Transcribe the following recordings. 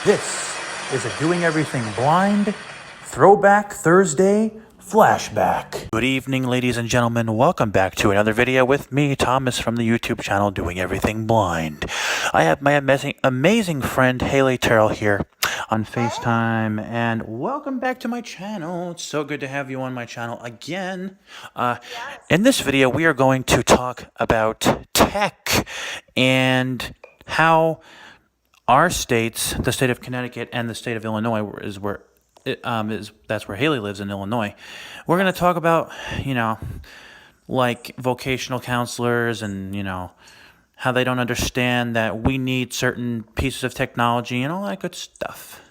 This is a Doing Everything Blind Throwback Thursday Flashback. Good evening, ladies and gentlemen. Welcome back to another video with me, Thomas, from the YouTube channel Doing Everything Blind. I have my amazing friend Haley Tyrrell here on FaceTime, and welcome back to my channel. It's so good to have you on my channel again. In this video, we are going to talk about tech and how our states, the state of Connecticut and the state of Illinois, that's where Haley lives in Illinois. We're going to talk about, like vocational counselors and, how they don't understand that we need certain pieces of technology and all that good stuff.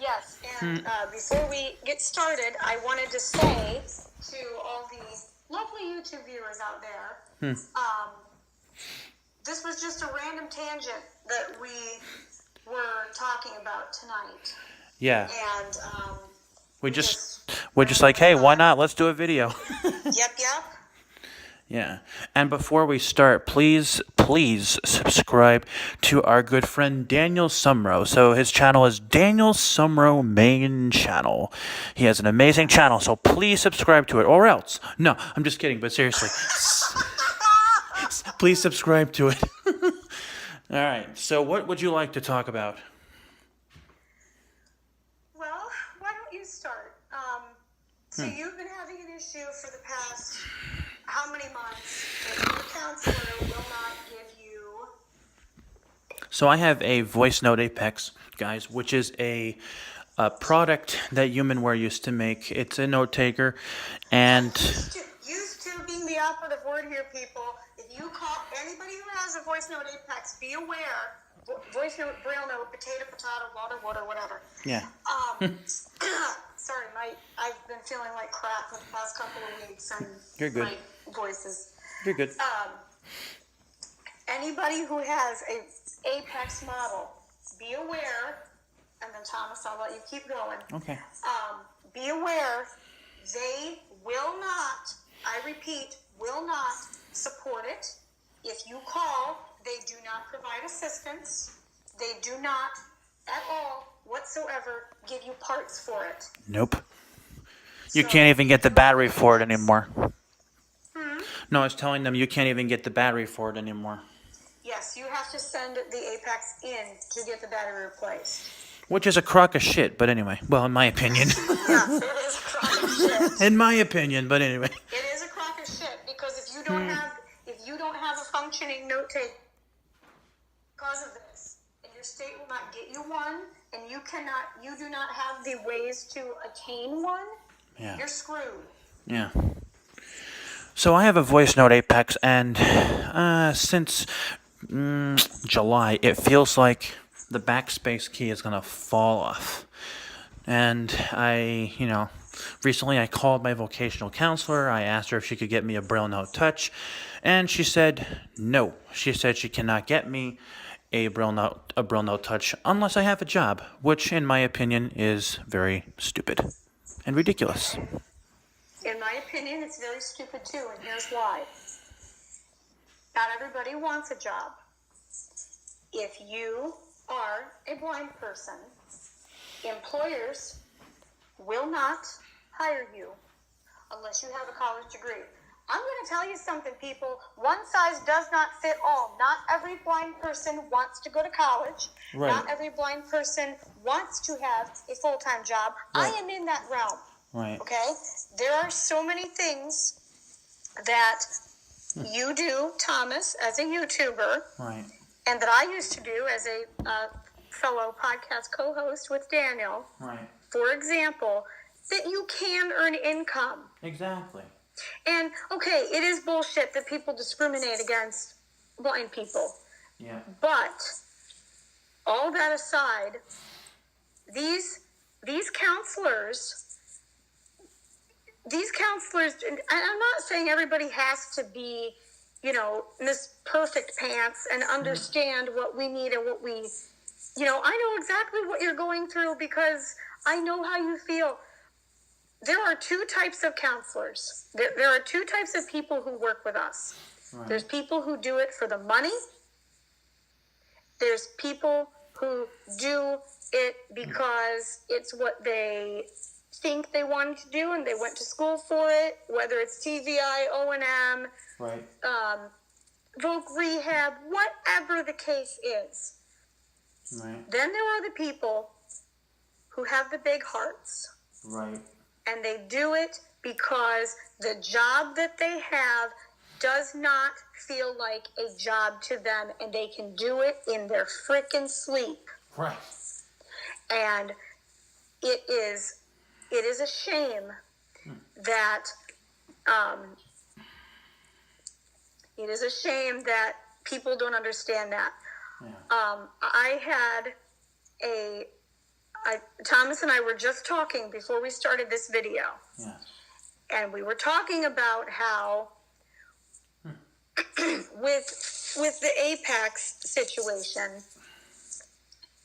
Yes, and before we get started, I wanted to say to all the lovely YouTube viewers out there, this was just a random tangent that we were talking about tonight. Yeah. And we're just like, hey, why not? Let's do a video. Yep. Yeah. And before we start, please subscribe to our good friend Daniel Sumrow. So his channel is Daniel Sumrow Main Channel. He has an amazing channel, so please subscribe to it, or else. No, I'm just kidding, but seriously. Please subscribe to it. All right. So what would you like to talk about? Well, why don't you start? So you've been having an issue for the past how many months that your counselor will not give you? So I have a Voice Note Apex, guys, which is a product that Humanware used to make. It's a note taker, and used to being the operative word here, people. If you call anybody who has a Voice Note Apex, be aware. Voice Note, Braille Note, potato, water, whatever. Yeah. Sorry, I've been feeling like crap for the past couple of weeks, and You're good. my voice is. You're good. Anybody who has a Apex model, be aware. And then Thomas, I'll let you keep going. Okay. Be aware, they will not. I repeat, will not support it. If you call, they do not provide assistance. They do not at all whatsoever give you parts for it. Nope. You can't even get the battery for it anymore. No, I was telling them you can't even get the battery for it anymore. Yes, you have to send the Apex in to get the battery replaced. Which is a crock of shit, but anyway. Well, in my opinion. Yes, it is a crock of shit. In my opinion, but anyway. It is a crock of shit because if you don't have a functioning note taker because of this, and your state will not get you one, and you do not have the ways to attain one, you're screwed. Yeah. So I have a Voice Note Apex, and since July, it feels like the backspace key is going to fall off. And recently I called my vocational counselor. I asked her if she could get me a Braille Note Touch, and she said no. She said she cannot get me a Braille Note Touch unless I have a job, which in my opinion is very stupid and ridiculous. In my opinion, it's very stupid too, and here's why. Not everybody wants a job. If you are a blind person, employers will not hire you unless you have a college degree. I'm going to tell you something, people. One size does not fit all. Not every blind person wants to go to college. Right. Not every blind person wants to have a full-time job. Right. I am in that realm. Right. Okay? There are so many things that you do, Thomas, as a YouTuber. Right. And that I used to do as a fellow podcast co-host with Daniel. Right. For example, that you can earn income. Exactly. And, okay, it is bullshit that people discriminate against blind people. Yeah. But, all that aside, these counselors, and I'm not saying everybody has to be, Miss Perfect Pants and understand what we need and what we, I know exactly what you're going through because I know how you feel. There are two types of counselors. There are two types of people who work with us. Right. There's people who do it for the money. There's people who do it because it's what they think they wanted to do and they went to school for it, whether it's TVI, O&M, Right. voc rehab, whatever the case is. Right. Then there are the people who have the big hearts. Right. And they do it because the job that they have does not feel like a job to them, and they can do it in their frickin' sleep. Right. And it is a shame that it is a shame that people don't understand that. Yeah. Thomas and I were just talking before we started this video. Yeah. And we were talking about how with the Apex situation,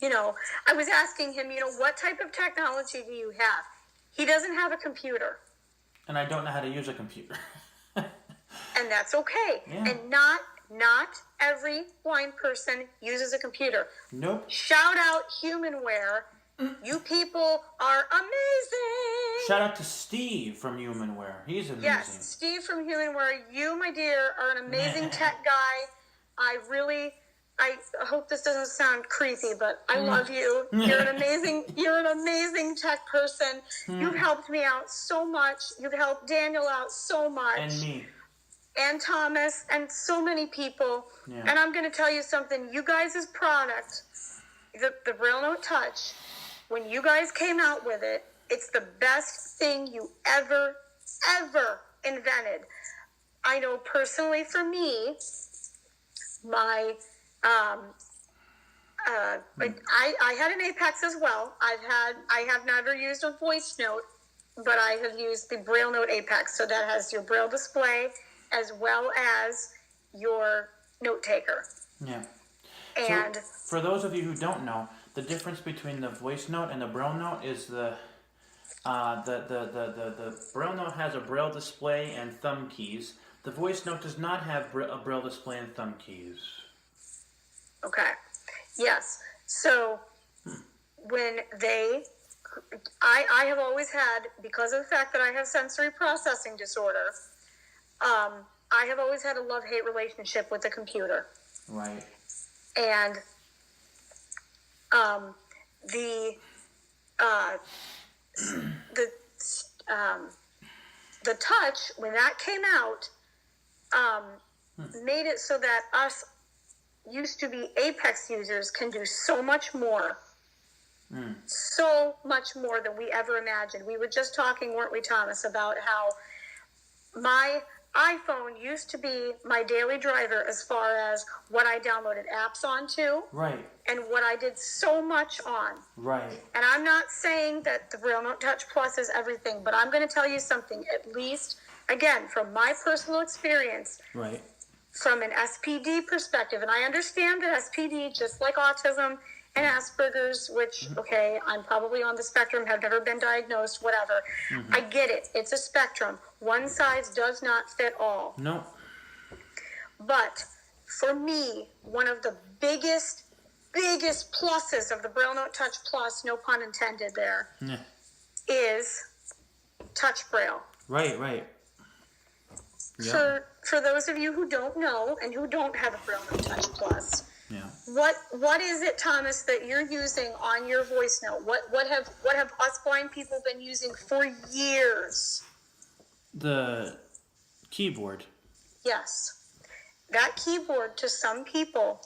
I was asking him, what type of technology do you have? He doesn't have a computer. And I don't know how to use a computer. And that's okay. Yeah. And not every blind person uses a computer. Nope. Shout out Humanware. You people are amazing. Shout out to Steve from Humanware. He's amazing. Yes, Steve from Humanware. You, my dear, are an amazing tech guy. I hope this doesn't sound creepy, but I love you. You're an amazing tech person. You've helped me out so much. You've helped Daniel out so much. And me. And Thomas, and so many people. Yeah. And I'm going to tell you something. You guys' product, the Braille Note Touch, when you guys came out with it, it's the best thing you ever invented. I know personally for me, my I had an Apex as well. I have never used a voice note, but I have used the Braille Note Apex. So that has your Braille display as well as your note taker. Yeah. And so for those of you who don't know, the difference between the voice note and the Braille note is the Braille note has a Braille display and thumb keys. The voice note does not have a Braille display and thumb keys. Okay. Yes. So when I have always had, because of the fact that I have sensory processing disorder, I have always had a love-hate relationship with the computer. Right. And the touch, when that came out, made it so that us used to be Apex users can do so much more. So much more than we ever imagined. We were just talking, weren't we, Thomas, about how my iPhone used to be my daily driver as far as what I downloaded apps onto. Right. And what I did so much on. Right. And I'm not saying that the Braille Note Touch Plus is everything, but I'm going to tell you something, at least, again, from my personal experience. Right. From an SPD perspective, and I understand that SPD, just like autism and Asperger's, which, okay, I'm probably on the spectrum, have never been diagnosed, whatever. I get it. It's a spectrum. One size does not fit all. No. But for me, one of the biggest pluses of the Braille Note Touch Plus, no pun intended there, is Touch Braille. Right. Yep. For those of you who don't know and who don't have a Braille Note Touch Plus, what is it, Thomas, that you're using on your voice note? What have us blind people been using for years? The keyboard. Yes. That keyboard to some people,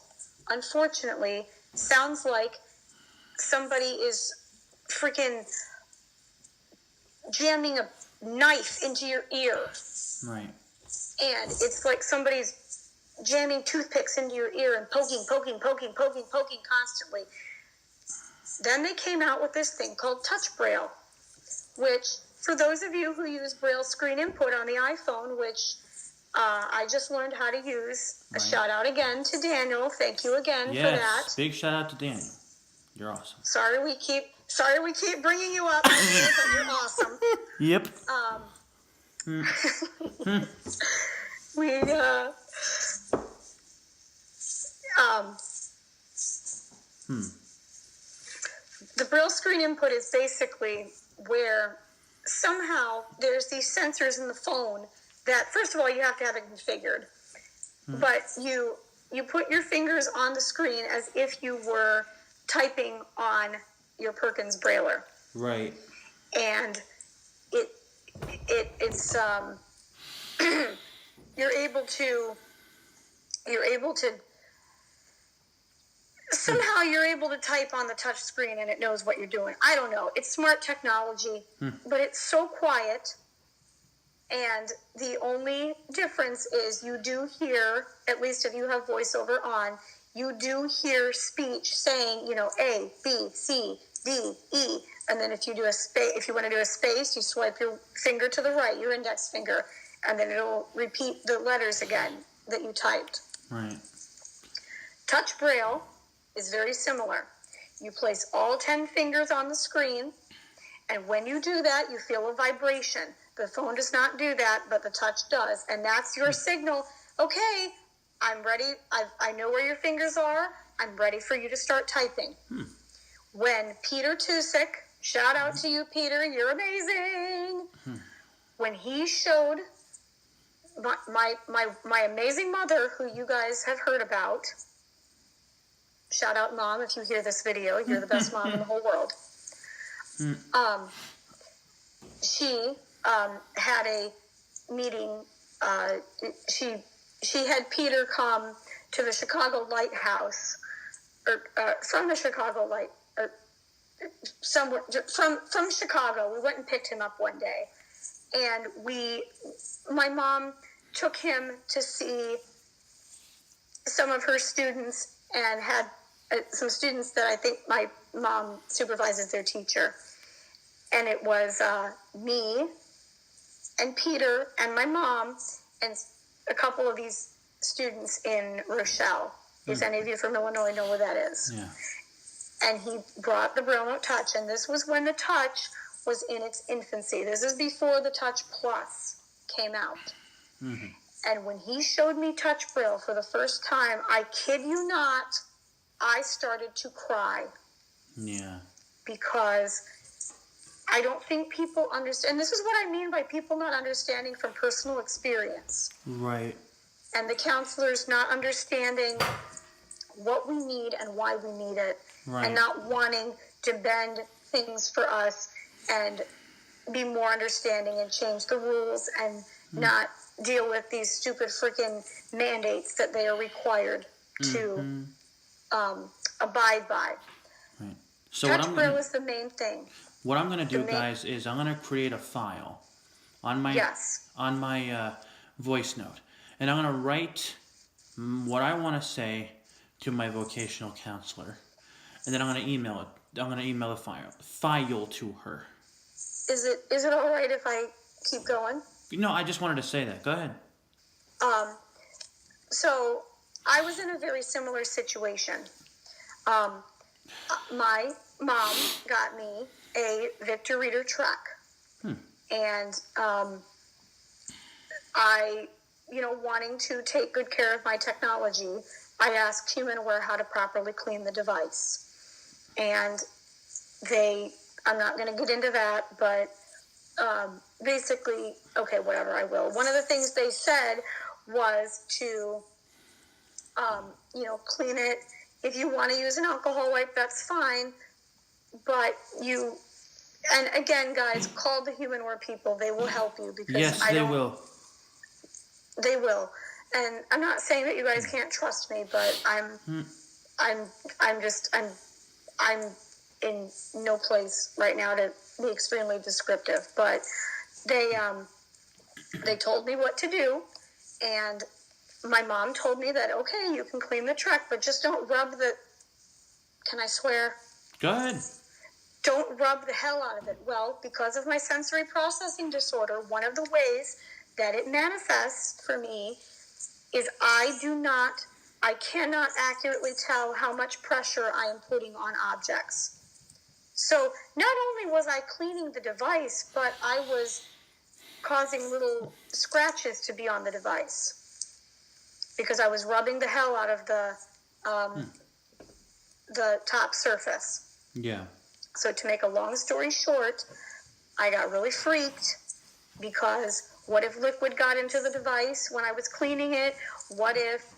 unfortunately, sounds like somebody is freaking jamming a knife into your ear. Right. And it's like somebody's jamming toothpicks into your ear and poking constantly. Then they came out with this thing called Touch Braille, which, for those of you who use Braille screen input on the iPhone, which I just learned how to use, a shout out again to Daniel. Thank you again for that. Yes, big shout out to Daniel. You're awesome. Sorry we keep bringing you up, but you're awesome. Yep. the Braille screen input is basically where somehow there's these sensors in the phone that, first of all, you have to have it configured. But you put your fingers on the screen as if you were typing on your Perkins Brailler. Right. And it's you're able to somehow you're able to type on the touch screen and it knows what you're doing. I don't know. It's smart technology, but it's so quiet. And the only difference is you do hear, at least if you have voiceover on, you do hear speech saying, A, B, C, D, E. And then if you do if you want to do a space, you swipe your finger to the right, your index finger, and then it'll repeat the letters again that you typed. Right. Touch Braille is very similar. You place all 10 fingers on the screen, and when you do that, you feel a vibration. The phone does not do that, but the touch does, and that's your signal. Okay, I'm ready. I know where your fingers are. I'm ready for you to start typing. When Peter Tusick, shout out to you, Peter, you're amazing. When he showed my amazing mother, who you guys have heard about, shout out, Mom, if you hear this video, you're the best mom in the whole world. She had a meeting. She had Peter come to the Chicago Lighthouse, or from the Chicago Light, or somewhere from Chicago. We went and picked him up one day, and my mom took him to see some of her students, and had some students that I think my mom supervises their teacher. And it was me and Peter and my mom and a couple of these students in Rochelle. If any of you from Illinois know where that is. Yeah. And he brought the Braille Note Touch, and this was when the Touch was in its infancy. This is before the Touch Plus came out. And when he showed me Touch Braille for the first time, I kid you not, I started to cry. Yeah. Because I don't think people understand. This is what I mean by people not understanding from personal experience. Right. And the counselors not understanding what we need and why we need it. Right. And not wanting to bend things for us and be more understanding and change the rules and not deal with these stupid freaking mandates that they are required to abide by. Right. So Touch Braille is the main thing. What I'm going to do, guys, is I'm going to create a file on my voice note, and I'm going to write what I want to say to my vocational counselor, and then I'm going to email it. I'm going to email the file to her. Is it all right if I keep going? No, I just wanted to say that. Go ahead. So I was in a very similar situation. My mom got me a Victor Reader Trek. And I, wanting to take good care of my technology, I asked HumanAware how to properly clean the device. And I'm not going to get into that, but basically, okay, whatever, I will. One of the things they said was to, clean it. If you want to use an alcohol wipe, that's fine. But and again, guys, call the HumanAware people. They will help you because they will. They will. And I'm not saying that you guys can't trust me, but I'm in no place right now to be extremely descriptive. But they told me what to do, and my mom told me that, okay, you can clean the Trek, but just don't rub can I swear? Go ahead. Don't rub the hell out of it. Well, because of my sensory processing disorder, one of the ways that it manifests for me is I cannot accurately tell how much pressure I am putting on objects. So not only was I cleaning the device, but I was causing little scratches to be on the device because I was rubbing the hell out of the top surface. Yeah. So to make a long story short, I got really freaked because what if liquid got into the device when I was cleaning it? What if,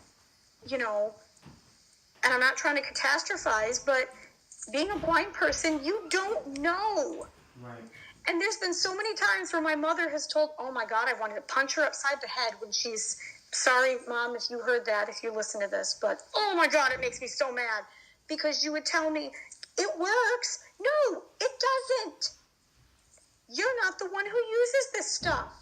and I'm not trying to catastrophize, but being a blind person, you don't know. Right. And there's been so many times where my mother has told, oh my God, I wanted to punch her upside the head when she's, sorry, Mom, if you heard that, if you listen to this, but oh my God, it makes me so mad. Because you would tell me, it works. No, it doesn't. You're not the one who uses this stuff.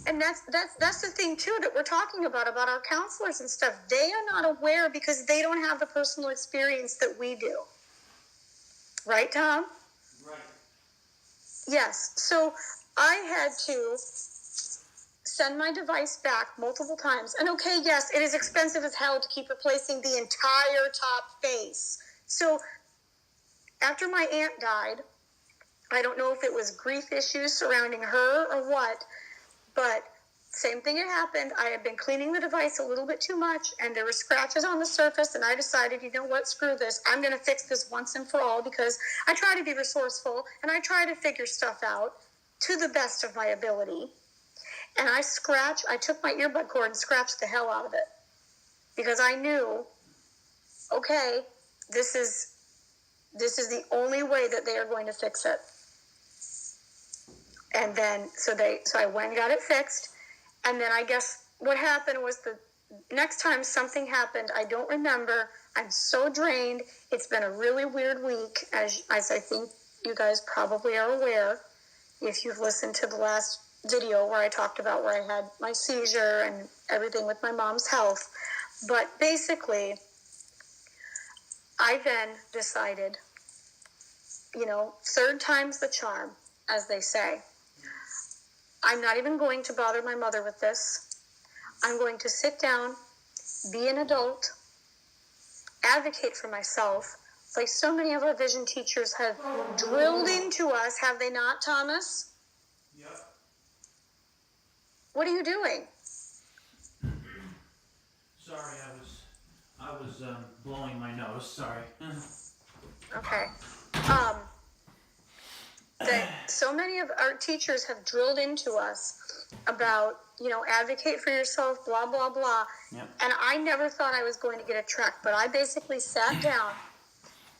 And that's the thing, too, that we're talking about our counselors and stuff. They are not aware because they don't have the personal experience that we do. Right, Tom? Right. Yes. So I had to send my device back multiple times. And okay, yes, it is expensive as hell to keep replacing the entire top face. So after my aunt died, I don't know if it was grief issues surrounding her or what, but same thing had happened. I had been cleaning the device a little bit too much, and there were scratches on the surface, and I decided, you know what, screw this. I'm going to fix this once and for all, because I try to be resourceful, and I try to figure stuff out to the best of my ability. And I took my earbud cord and scratched the hell out of it, because I knew, okay, this is the only way that they are going to fix it. And then, so I went and got it fixed. And then I guess what happened was the next time something happened, I don't remember. I'm so drained. It's been a really weird week, as I think you guys probably are aware, if you've listened to the last video where I talked about where I had my seizure and everything with my mom's health. But basically, I then decided, third time's the charm, as they say. I'm not even going to bother my mother with this. I'm going to sit down, be an adult, advocate for myself, like so many of our vision teachers have drilled into us, have they not, Thomas? Yep. What are you doing? Sorry, I was blowing my nose. Sorry. Okay. So many of our teachers have drilled into us about, advocate for yourself, blah, blah, blah. Yep. And I never thought I was going to get a track, but I basically sat down,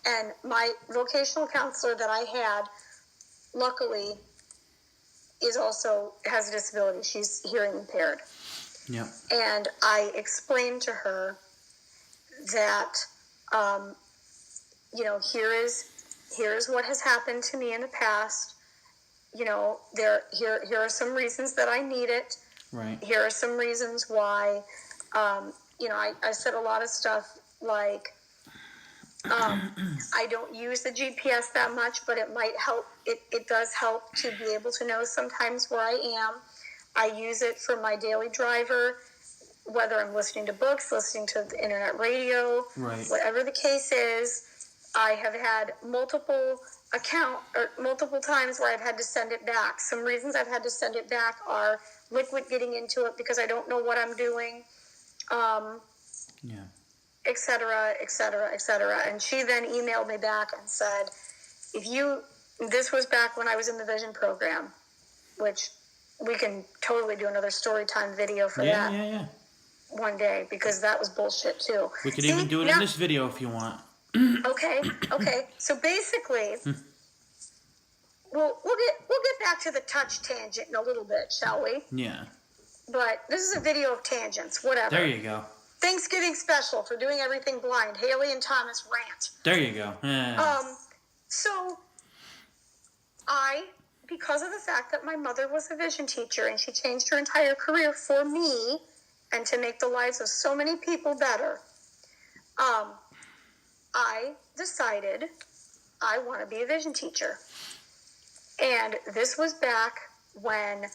and my vocational counselor that I had, luckily, has a disability. She's hearing impaired. Yep. And I explained to her that, here is what has happened to me in the past. Here are some reasons that I need it. Right. Here are some reasons why. I said a lot of stuff like, I don't use the GPS that much, but it might help. It does help to be able to know sometimes where I am. I use it for my daily driver, whether I'm listening to books, listening to the internet radio, right. Whatever the case is. I have had multiple times where I've had to send it back. Some reasons I've had to send it back are liquid getting into it because I don't know what I'm doing, et cetera, et cetera, et cetera. And she then emailed me back and said, this was back when I was in the Vision program, which we can totally do another story time video for that. Yeah. One day, because that was bullshit too. We could even do it in this video if you want. Okay. So basically, we'll get back to the touch tangent in a little bit, shall we? Yeah. But this is a video of tangents, whatever. There you go. Thanksgiving special for doing everything blind. Haley and Thomas rant. There you go. Yeah. So because of the fact that my mother was a vision teacher and she changed her entire career for me and to make the lives of so many people better, I decided I want to be a vision teacher. And this was back when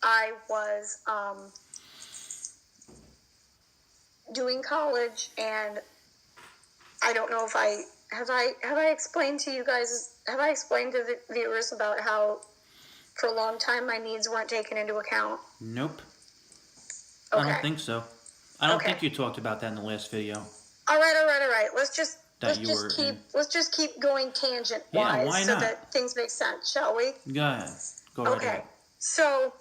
I was doing college, and I don't know if have I explained to you guys, have I explained to the viewers about how for a long time my needs weren't taken into account? Nope. Okay. I don't think so. I don't think you talked about that in the last video. All right. Let's just keep going tangent wise, why so not? that things make sense, shall we? Go ahead. Go right ahead. So,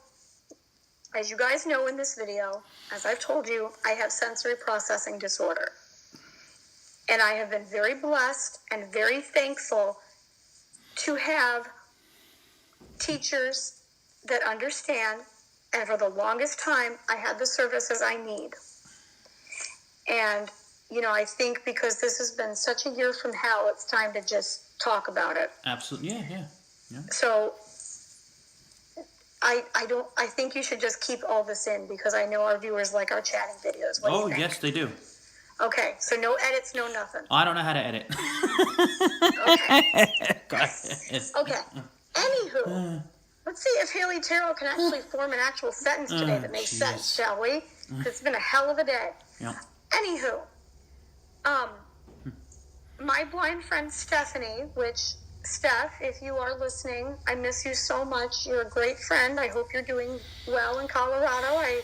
as you guys know in this video, as I've told you, I have sensory processing disorder. And I have been very blessed and very thankful to have teachers that understand, and for the longest time, I had the services I need. And, you know, I think because this has been such a year from hell, it's time to just talk about it. Absolutely, yeah. So, I think you should just keep all this in, because I know our viewers like our chatting videos. What do you think? Yes, they do. Okay, so no edits, no nothing. I don't know how to edit. Okay. Go ahead. Okay. Anywho, let's see if Haley Tyrrell can actually form an actual sentence today that makes sense, shall we? It's been a hell of a day. Yeah. Anywho, my blind friend Stephanie, which, Steph, if you are listening, I miss you so much. You're a great friend. I hope you're doing well in Colorado. I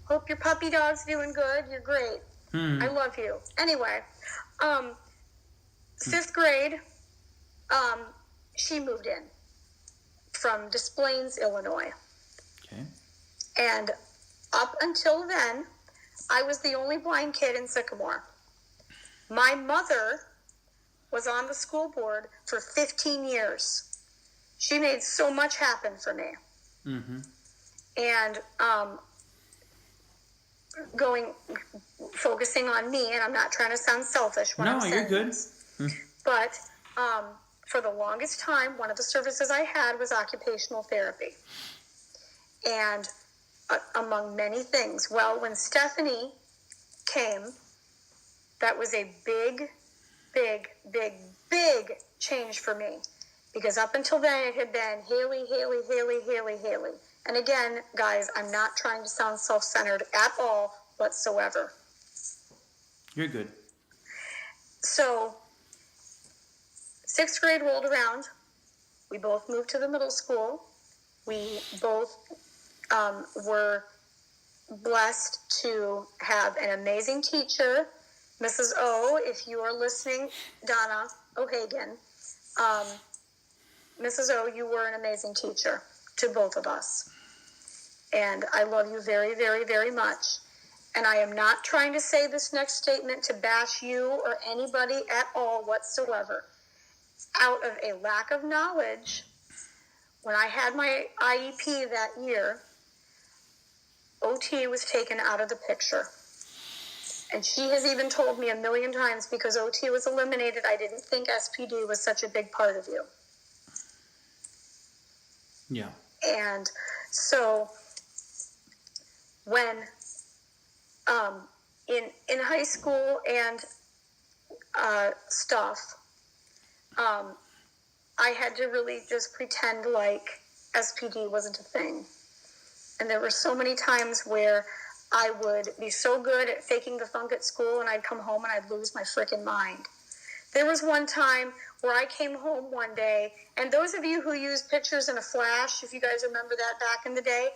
hope your puppy dog's doing good. You're great. I love you. Anyway, 5th grade, she moved in from Des Plaines, Illinois. Okay. And up until then, I was the only blind kid in Sycamore. My mother was on the school board for 15 years. She made so much happen for me. Mm-hmm. And focusing on me, and I'm not trying to sound selfish when I'm saying you're good. But for the longest time, one of the services I had was occupational therapy. And among many things, well, when Stephanie came, that was a big change for me. Because up until then, it had been Haley. And again, guys, I'm not trying to sound self-centered at all whatsoever. You're good. So, 6th grade rolled around. We both moved to the middle school. We both were blessed to have an amazing teacher, Mrs. O. If you are listening, Donna O'Hagan, Mrs. O, you were an amazing teacher to both of us. And I love you very, very, very much. And I am not trying to say this next statement to bash you or anybody at all whatsoever. Out of a lack of knowledge, when I had my IEP that year, OT was taken out of the picture. And she has even told me a million times, because OT was eliminated, I didn't think SPD was such a big part of you. Yeah. And so when in high school and stuff, I had to really just pretend like SPD wasn't a thing. And there were so many times where I would be so good at faking the funk at school, and I'd come home and I'd lose my freaking mind. There was one time where I came home one day, and those of you who use pictures in a flash, if you guys remember that back in the day,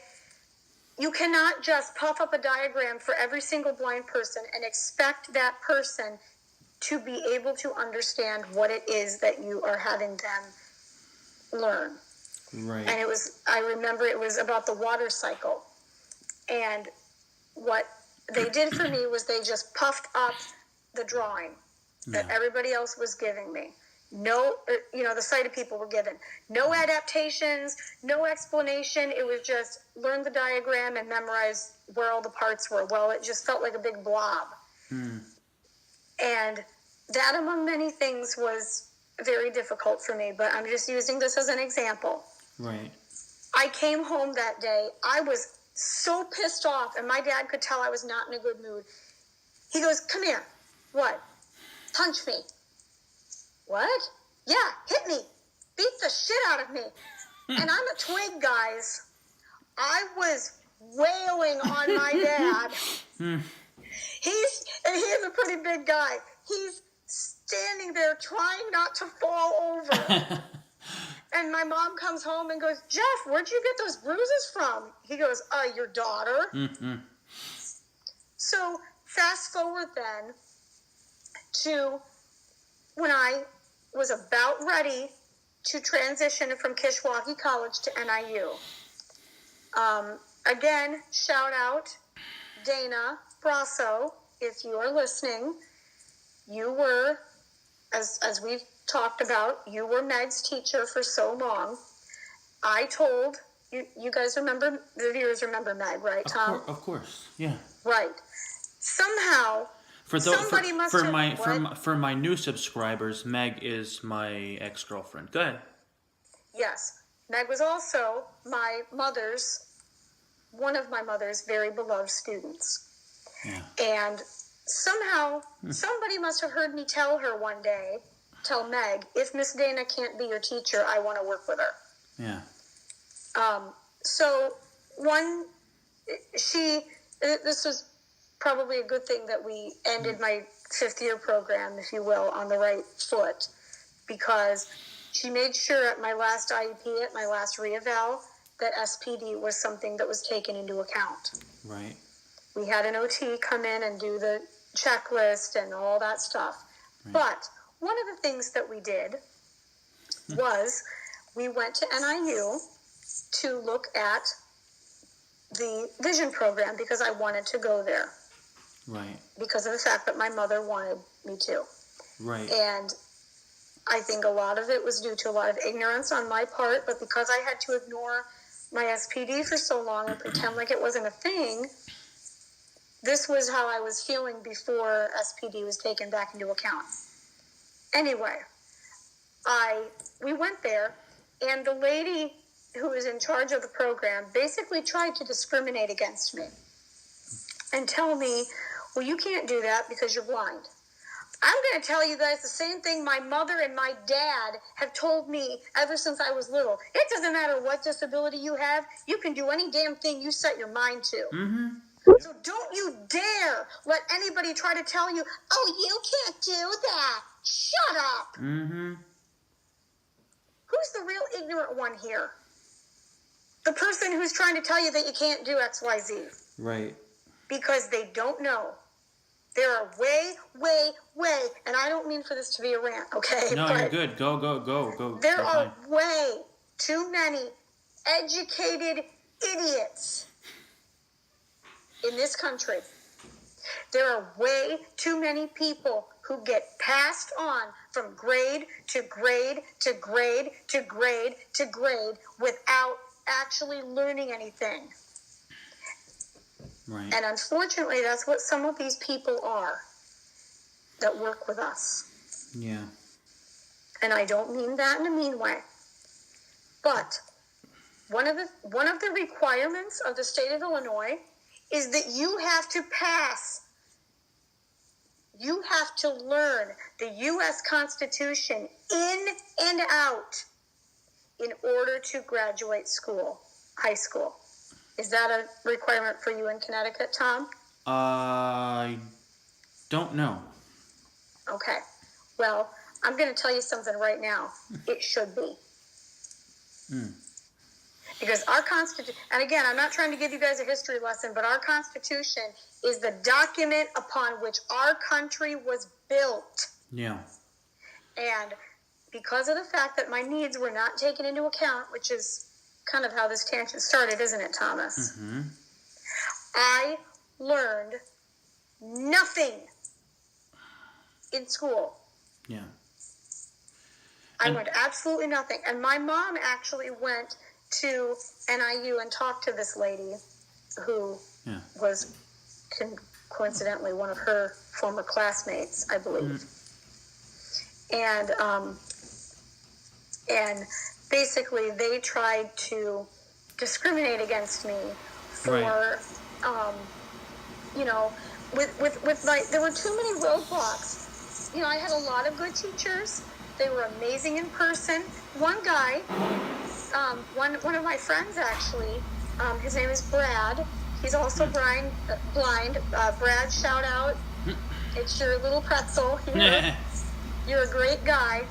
you cannot just puff up a diagram for every single blind person and expect that person to be able to understand what it is that you are having them learn. Right. And I remember it was about the water cycle. And what they did for me was they just puffed up the drawing that everybody else was giving me. No, the sighted people were given. No adaptations, no explanation. It was just learn the diagram and memorize where all the parts were. Well, it just felt like a big blob. And that, among many things, was very difficult for me. But I'm just using this as an example. Right. I came home that day. I was so pissed off, and my dad could tell I was not in a good mood. He goes, "Come here." "What?" "Punch me." "What?" "Yeah, hit me. Beat the shit out of me." And I'm a twig, guys. I was wailing on my dad. He's a pretty big guy. He's standing there trying not to fall over. And my mom comes home and goes, "Jeff, where'd you get those bruises from?" He goes, "Your daughter." So fast forward then to when I was about ready to transition from Kishwaukee College to NIU. Again, shout out Dana Brasso, if you are listening. You were, as we've talked about, you were Meg's teacher for so long. I told, you guys remember, the viewers remember Meg, right, Tom? Of course, yeah. Right. Somehow, somebody must have... For my new subscribers, Meg is my ex-girlfriend. Go ahead. Yes. Meg was also one of my mother's very beloved students. Yeah. And somehow, somebody must have heard me tell Meg, if Miss Dana can't be your teacher, I want to work with her. Yeah. So this was probably a good thing that we ended my 5th year program, if you will, on the right foot, because she made sure at my last IEP, at my last re-eval, that SPD was something that was taken into account. Right. We had an OT come in and do the checklist and all that stuff. Right. But one of the things that we did was we went to NIU to look at the vision program because I wanted to go there. Right. Because of the fact that my mother wanted me to. Right. And I think a lot of it was due to a lot of ignorance on my part, but because I had to ignore my SPD for so long and pretend like it wasn't a thing, this was how I was feeling before SPD was taken back into account. Anyway, we went there, and the lady who was in charge of the program basically tried to discriminate against me and tell me, well, you can't do that because you're blind. I'm going to tell you guys the same thing my mother and my dad have told me ever since I was little. It doesn't matter what disability you have. You can do any damn thing you set your mind to. Mm-hmm. So don't you dare let anybody try to tell you, oh, you can't do that. Shut up. Mm-hmm. Who's the real ignorant one here? The person who's trying to tell you that you can't do X, Y, Z. Right. Because they don't know. There are way, and I don't mean for this to be a rant, okay? No, you're good. Go. There are way too many educated idiots in this country. There are way too many people who get passed on from grade to grade to grade to grade to grade without actually learning anything. Right. And unfortunately, that's what some of these people are that work with us. Yeah. And I don't mean that in a mean way. But one of the requirements of the state of Illinois is that you have to pass. You have to learn the U.S. Constitution in and out in order to graduate high school. Is that a requirement for you in Connecticut, Tom? I don't know. Okay. Well, I'm going to tell you something right now. It should be. Because our Constitution, and again, I'm not trying to give you guys a history lesson, but our Constitution is the document upon which our country was built. Yeah. And because of the fact that my needs were not taken into account, which is kind of how this tangent started, isn't it, Thomas? Mm-hmm. I learned nothing in school. Yeah. I learned absolutely nothing. And my mom actually went to NIU and talked to this lady who was coincidentally one of her former classmates, I believe. And basically they tried to discriminate against me for, with like, there were too many roadblocks. I had a lot of good teachers. They were amazing in person. One guy, one of my friends actually, his name is Brad. He's also blind. Brad, shout out. It's your little pretzel here. You're a great guy.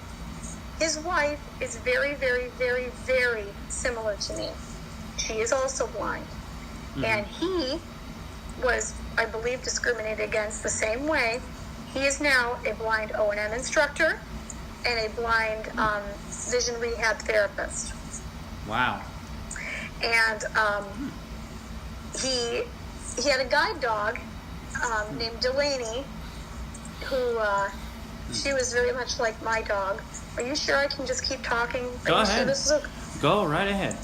His wife is very, very, very, very similar to me. She is also blind. And he was, I believe, discriminated against the same way. He is now a blind O&M instructor and a blind vision rehab therapist. Wow. And he had a guide dog named Delaney, who she was very much like my dog. Are you sure I can just keep talking? Go ahead. Sure this is okay? Go right ahead.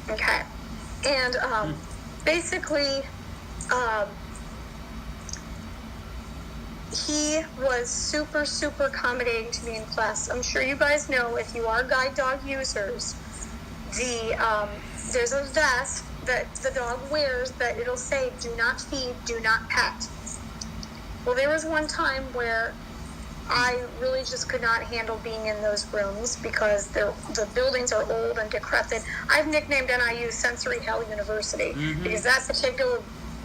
Okay. And basically, he was super, super accommodating to me in class. I'm sure you guys know, if you are guide dog users, there's a vest that the dog wears that it'll say, "Do not feed, do not pet." Well, there was one time where I really just could not handle being in those rooms because the buildings are old and decrepit. I've nicknamed NIU Sensory Hell University because that particular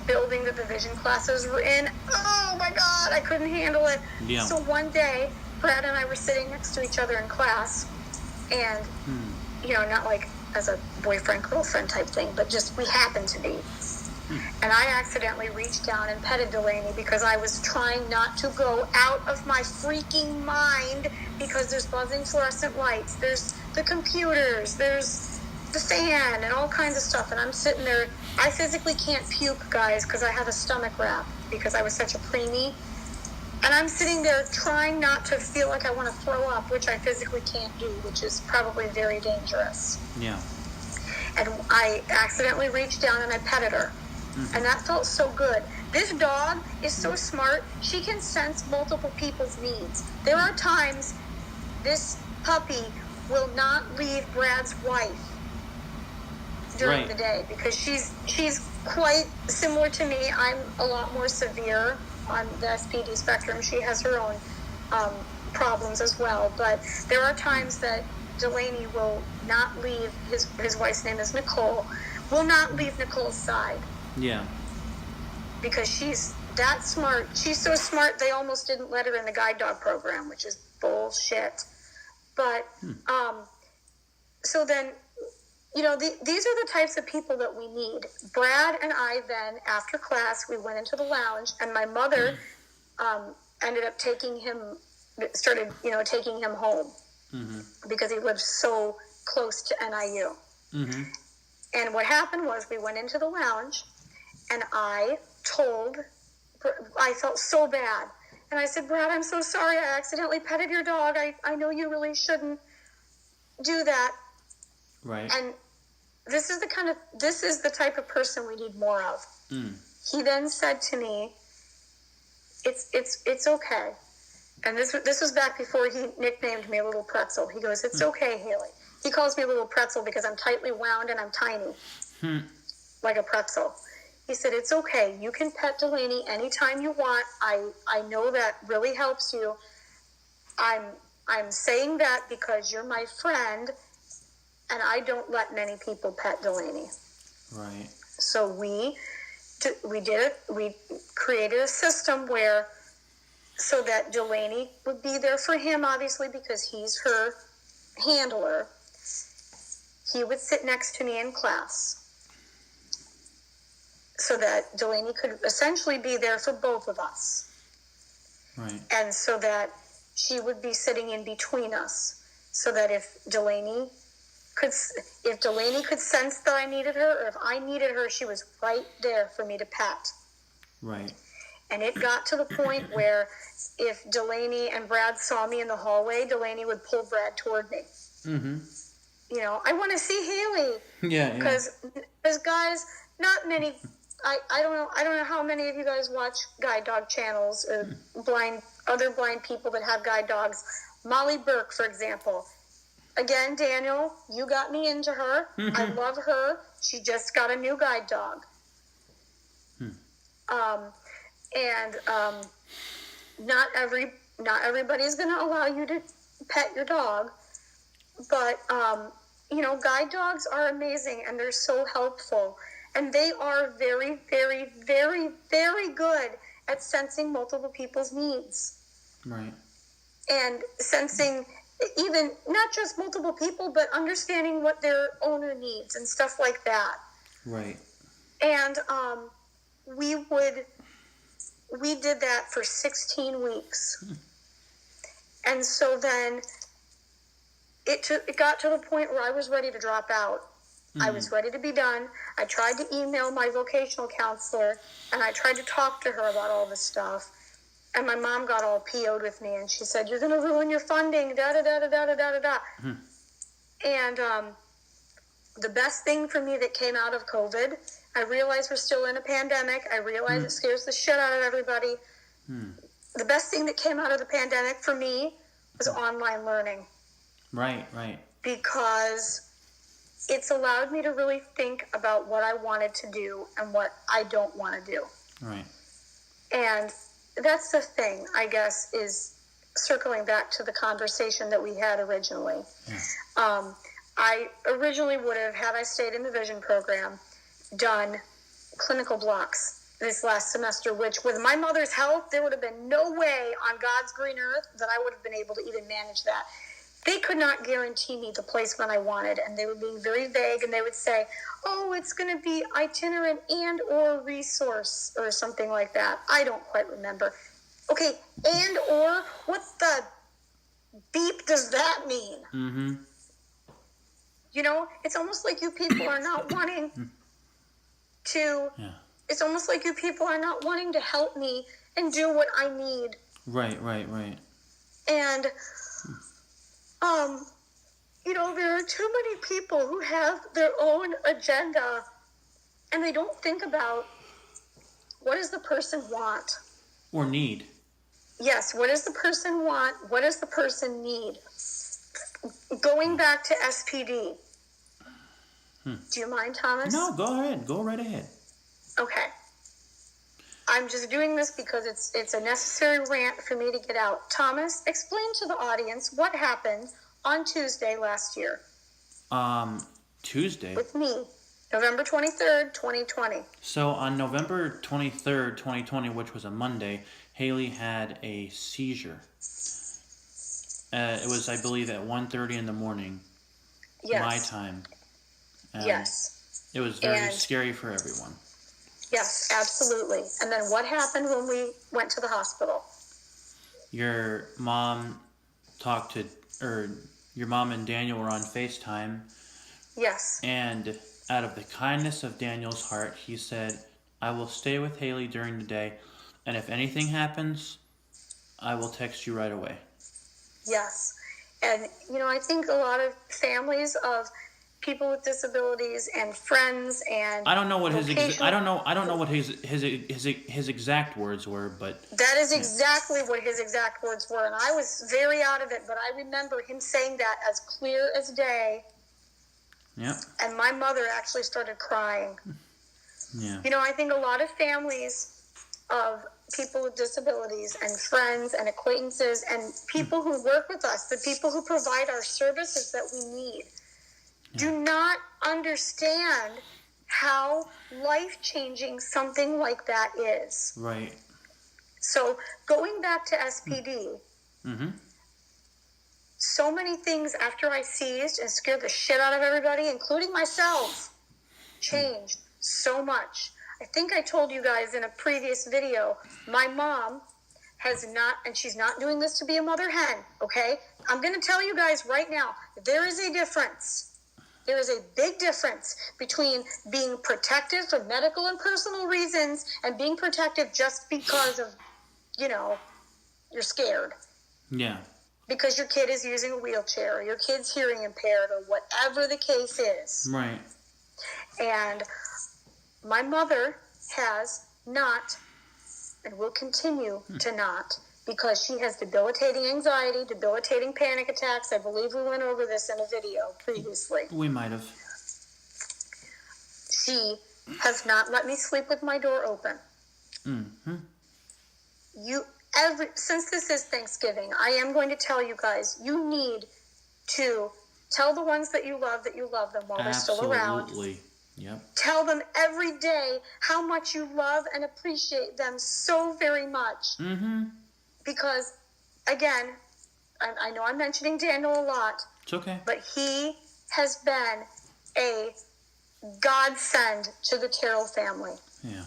building that the vision classes were in, oh my God, I couldn't handle it. Yeah. So one day, Brad and I were sitting next to each other in class, and, not like as a boyfriend-girlfriend type thing, but just we happened to be. And I accidentally reached down and petted Delaney because I was trying not to go out of my freaking mind because there's buzzing fluorescent lights, there's the computers, there's the fan, and all kinds of stuff. And I'm sitting there. I physically can't puke, guys, because I have a stomach wrap because I was such a preemie. And I'm sitting there trying not to feel like I want to throw up, which I physically can't do, which is probably very dangerous. Yeah. And I accidentally reached down and I petted her. And that felt so good. This dog is so smart. She can sense multiple people's needs. There are times this puppy will not leave Brad's wife during the day because she's quite similar to me. I'm a lot more severe on the SPD spectrum. She has her own problems as well. But there are times that Delaney will not leave, his wife's name is Nicole, will not leave Nicole's side. Yeah. Because she's that smart. She's so smart they almost didn't let her in the guide dog program, which is bullshit. But so then, these are the types of people that we need. Brad and I then, after class, we went into the lounge, and my mother ended up taking him home because he lived so close to NIU. And what happened was we went into the lounge, and I felt so bad. And I said, "Brad, I'm so sorry. I accidentally petted your dog. I know you really shouldn't do that." Right. And this is the type of person we need more of. He then said to me, it's okay. And this was back before he nicknamed me a little pretzel. He goes, "It's okay, Haley." He calls me a little pretzel because I'm tightly wound and I'm tiny, like a pretzel. He said, "It's okay. You can pet Delaney anytime you want. I know that really helps you. I'm saying that because you're my friend, and I don't let many people pet Delaney." Right. So we created a system so that Delaney would be there for him, obviously, because he's her handler. He would sit next to me in class, so that Delaney could essentially be there for both of us. Right. And so that she would be sitting in between us, so that if Delaney could sense that I needed her, or if I needed her, she was right there for me to pet. Right. And it got to the point where if Delaney and Brad saw me in the hallway, Delaney would pull Brad toward me. I want to see Haley. Yeah. Because guys, not many. I don't know how many of you guys watch guide dog channels or other blind people that have guide dogs. Molly Burke, for example. Again, Daniel, you got me into her. I love her. She just got a new guide dog. Not everybody's going to allow you to pet your dog, but guide dogs are amazing and they're so helpful. And they are very, very, very, very good at sensing multiple people's needs. Right. And sensing even not just multiple people, but understanding what their owner needs and stuff like that. Right. And we did that for 16 weeks. And so then it got to the point where I was ready to drop out. I was ready to be done. I tried to email my vocational counselor, and I tried to talk to her about all this stuff. And my mom got all PO'd with me, and she said, "You're going to ruin your funding, da-da-da-da-da-da-da-da." And the best thing for me that came out of COVID, I realize we're still in a pandemic. I realize it scares the shit out of everybody. The best thing that came out of the pandemic for me was online learning. Right. Because it's allowed me to really think about what I wanted to do and what I don't want to do. Right. And that's the thing, I guess, is circling back to the conversation that we had originally. Yeah. I originally would have, had I stayed in the vision program, done clinical blocks this last semester, which with my mother's help, there would have been no way on God's green earth that I would have been able to even manage that. They could not guarantee me the placement I wanted, and they were being very vague, and they would say, "Oh, it's going to be itinerant and or resource," or something like that. I don't quite remember. Okay, and or, what the beep does that mean? Mm-hmm. You know, it's almost like you people are not wanting to, it's almost like you people are not wanting to help me and do what I need. Right. And, you know, there are too many people who have their own agenda, and they don't think about, what does the person want? Or need. Yes, what does the person want? What does the person need? Going back to SPD. Do you mind, Thomas? No, go ahead. Go right ahead. Okay. I'm just doing this because it's a necessary rant for me to get out. Thomas, explain to the audience what happened on Tuesday last year. Tuesday? With me, November 23rd, 2020. So on November 23rd, 2020, which was a Monday, Haley had a seizure. It was, I believe, at 1:30 in the morning. Yes. My time. Yes. It was very scary for everyone. Yes, absolutely. And then what happened when we went to the hospital? Your mom your mom and Daniel were on FaceTime. Yes. And out of the kindness of Daniel's heart, he said, "I will stay with Haley during the day, and if anything happens, I will text you right away." Yes. And, you know, I think a lot of families of people with disabilities and friends and I don't know what his exact words were, but that is exactly what his exact words were, and I was very out of it, but I remember him saying that as clear as day. Yeah. And my mother actually started crying. Yeah. You know, I think a lot of families of people with disabilities and friends and acquaintances and people who work with us, the people who provide our services that we need, do not understand how life-changing something like that is. Right. So going back to SPD, so many things after I seized and scared the shit out of everybody, including myself, changed so much. I think I told you guys in a previous video, my mom has not, and she's not doing this to be a mother hen, okay? I'm going to tell you guys right now, there is a difference. There is a big difference between being protective for medical and personal reasons and being protective just because of, you know, you're scared. Yeah. Because your kid is using a wheelchair or your kid's hearing impaired or whatever the case is. Right. And my mother has not and will continue to not, because she has debilitating anxiety, debilitating panic attacks. I believe we went over this in a video previously. We might have. She has not let me sleep with my door open. Since this is Thanksgiving, I am going to tell you guys, you need to tell the ones that you love them while they're still around. Absolutely. Yep. Tell them every day how much you love and appreciate them so very much. Because, again, I know I'm mentioning Daniel a lot. It's okay. But he has been a godsend to the Tyrrell family. Yeah.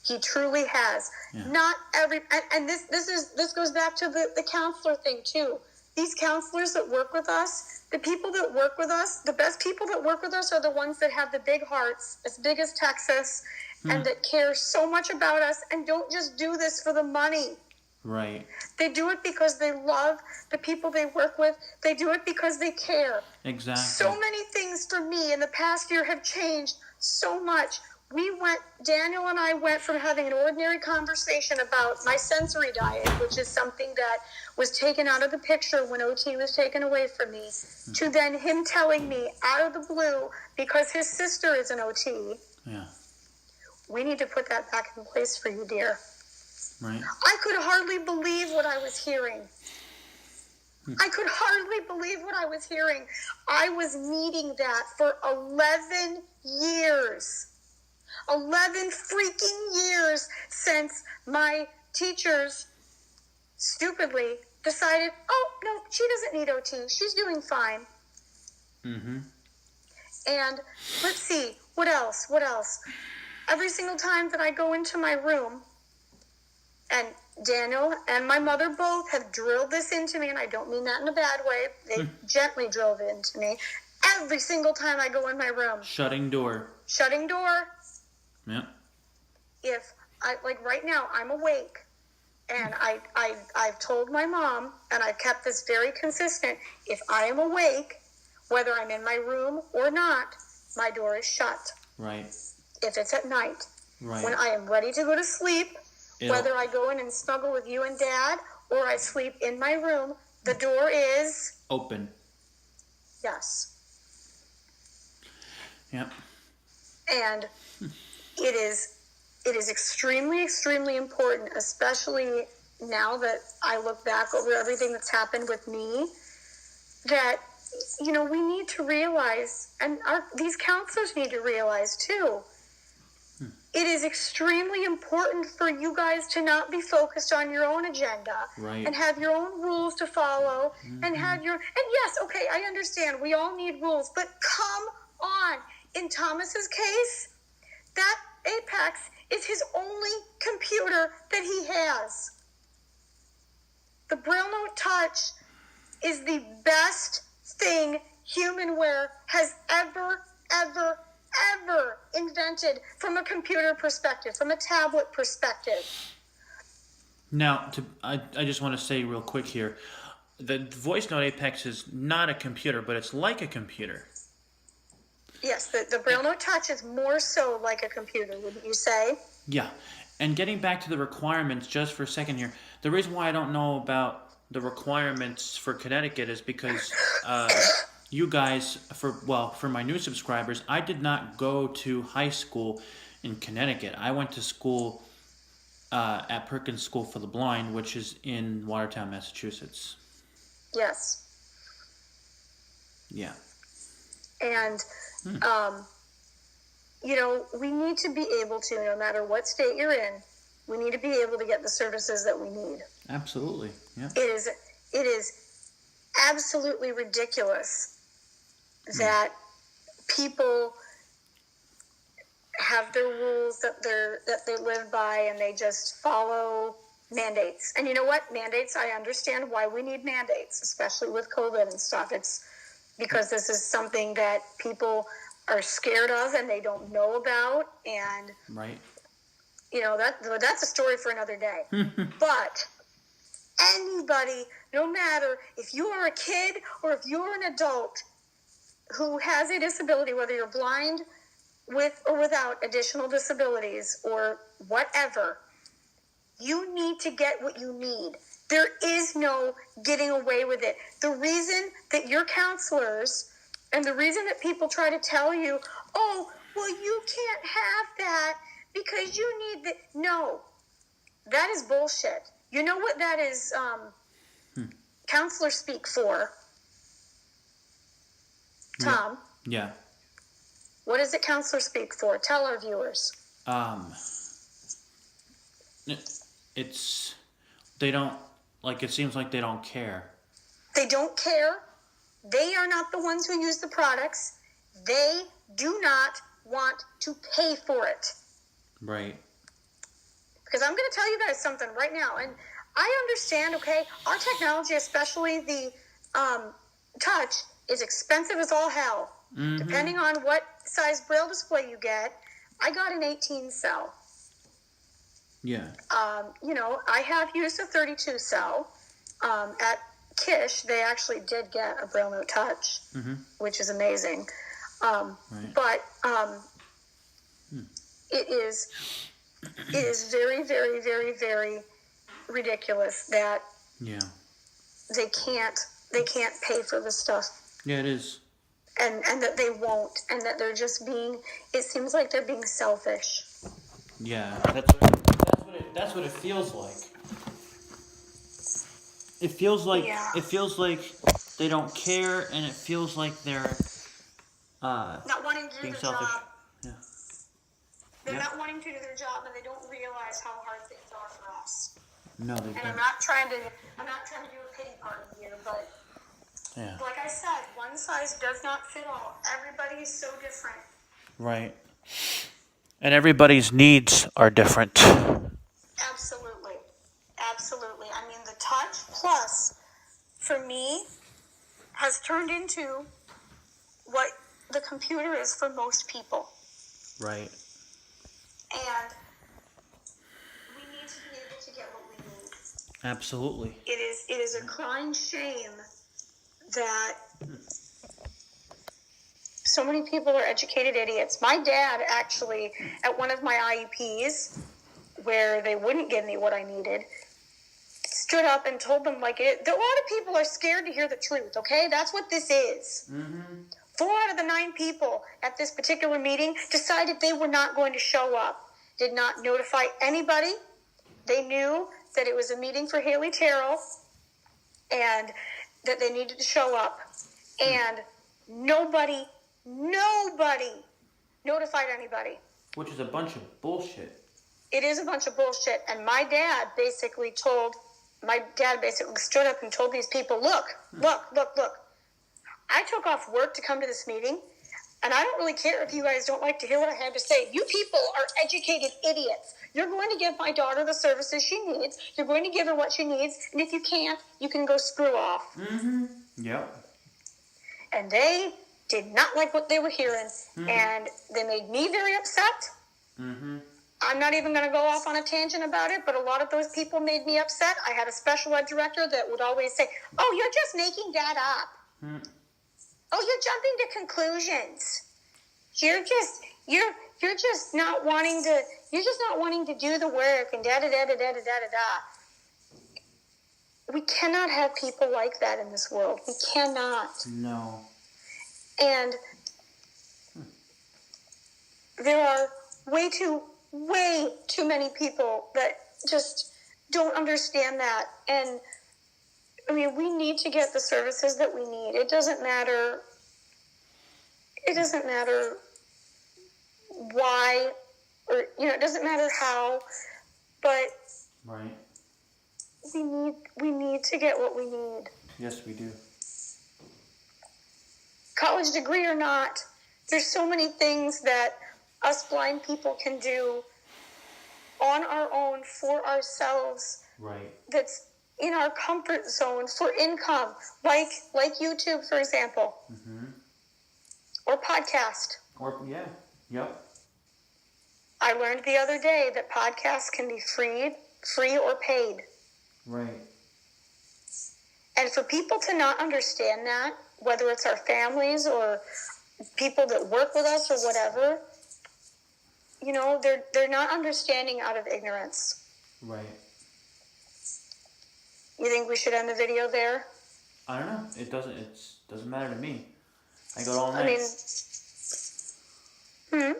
He truly has. Yeah. Not every, and this goes back to the counselor thing too. These counselors that work with us, the people that work with us, the best people that work with us are the ones that have the big hearts, as big as Texas, and that care so much about us and don't just do this for the money. Right. They do it because they love the people they work with. They do it because they care. Exactly. So many things for me in the past year have changed so much. Daniel and I went from having an ordinary conversation about my sensory diet, which is something that was taken out of the picture when OT was taken away from me, to then him telling me out of the blue, because his sister is an OT, Yeah. we need to put that back in place for you, dear. Right. I could hardly believe what I was hearing. I could hardly believe what I was hearing. I was needing that for 11 years. 11 freaking years since my teachers stupidly decided, oh, no, she doesn't need OT. She's doing fine. Mm-hmm. And let's see, what else? Every single time that I go into my room, and Daniel and my mother both have drilled this into me, and I don't mean that in a bad way. They gently drilled it into me. Every single time I go in my room. Shutting door. Yeah. If I, like right now, I'm awake, and I've told my mom, and I've kept this very consistent. If I am awake, whether I'm in my room or not, my door is shut. Right. If it's at night. Right. When I am ready to go to sleep, whether I go in and snuggle with you and Dad, or I sleep in my room, the door is open. Yes. Yep. And it is extremely, extremely important, especially now that I look back over everything that's happened with me, that, you know, we need to realize, and these counselors need to realize too, it is extremely important for you guys to not be focused on your own agenda, right, and have your own rules to follow, and have your, and yes, okay, I understand, we all need rules, but come on. In Thomas's case, that Apex is his only computer that he has. The Braille Note Touch is the best thing humanware has ever invented from a computer perspective, from a tablet perspective. Now, I just want to say real quick here, the Voice Note Apex is not a computer, but it's like a computer. Yes, the Braille Note Touch is more so like a computer, wouldn't you say? Yeah, and getting back to the requirements just for a second here, the reason why I don't know about the requirements for Connecticut is because you guys, for my new subscribers, I did not go to high school in Connecticut. I went to school at Perkins School for the Blind, which is in Watertown, Massachusetts. Yes. Yeah. And, you know, we need to be able to, no matter what state you're in, we need to be able to get the services that we need. Absolutely. Yeah. It is absolutely ridiculous that people have their rules that they live by, and they just follow mandates. And you know what? Mandates, I understand why we need mandates, especially with COVID and stuff. It's because this is something that people are scared of and they don't know about, and right, you know, that's a story for another day. But anybody, no matter if you are a kid or if you're an adult who has a disability, whether you're blind with or without additional disabilities or whatever, you need to get what you need. There is no getting away with it. The reason that your counselors and the reason that people try to tell you, oh, well, you can't have that because you need that. No, that is bullshit. You know what that is counselor speak for? Tom? Yeah. What does it counselor speak for? Tell our viewers. It's, they don't, like, it seems like they don't care. They don't care. They are not the ones who use the products. They do not want to pay for it. Right. Because I'm going to tell you guys something right now. And I understand, okay, our technology, especially the touch, is expensive as all hell. Mm-hmm. Depending on what size Braille display you get. I got an 18 cell. Yeah. You know, I have used a 32 cell. At Kish, they actually did get a Braille Note Touch, which is amazing. Right. But it is very, very, very, very ridiculous that they can't pay for this stuff. Yeah, it is. And that they won't, and that they're just being. It seems like they're being selfish. Yeah, that's what it feels like. It feels like they don't care, and it feels like they're Not wanting to do being their selfish. job. Yeah. They're not wanting to do their job, and they don't realize how hard things are for us. No, they And don't. I'm not trying to do a pity party here, but like I said, one size does not fit all. Everybody is so different. Right. And everybody's needs are different. Absolutely. Absolutely. I mean, the Touch Plus, for me, has turned into what the computer is for most people. Right. And we need to be able to get what we need. Absolutely. It is a crying shame that so many people are educated idiots. My dad actually, at one of my IEPs, where they wouldn't give me what I needed, stood up and told them, like, a lot of people are scared to hear the truth, okay? That's what this is. 4 out of the 9 people at this particular meeting decided they were not going to show up, did not notify anybody. They knew that it was a meeting for Haley Tyrrell and that they needed to show up. And nobody notified anybody. Which is a bunch of bullshit. It is a bunch of bullshit. And my dad basically stood up and told these people, look. I took off work to come to this meeting, and I don't really care if you guys don't like to hear what I had to say. You people are educated idiots. You're going to give my daughter the services she needs. You're going to give her what she needs. And if you can't, you can go screw off. Yep. And they did not like what they were hearing. And they made me very upset. I'm not even going to go off on a tangent about it, but a lot of those people made me upset. I had a special ed director that would always say, oh, you're just making that up. Oh, you're jumping to conclusions. You're just not wanting to do the work and da-da-da-da-da-da-da-da. We cannot have people like that in this world. We cannot. No. And there are way too many people that just don't understand that. And I mean, we need to get the services that we need. It doesn't matter why, or, it doesn't matter how, but Right. we need to get what we need. Yes, we do. College degree or not, there's so many things that us blind people can do on our own for ourselves. Right. That's in our comfort zone for income, like YouTube, for example, or podcast. Yep. I learned the other day that podcasts can be free or paid. Right. And for people to not understand that, whether it's our families or people that work with us or whatever, they're not understanding out of ignorance. Right. You think we should end the video there? I don't know. It doesn't matter to me. I go all night. I mean,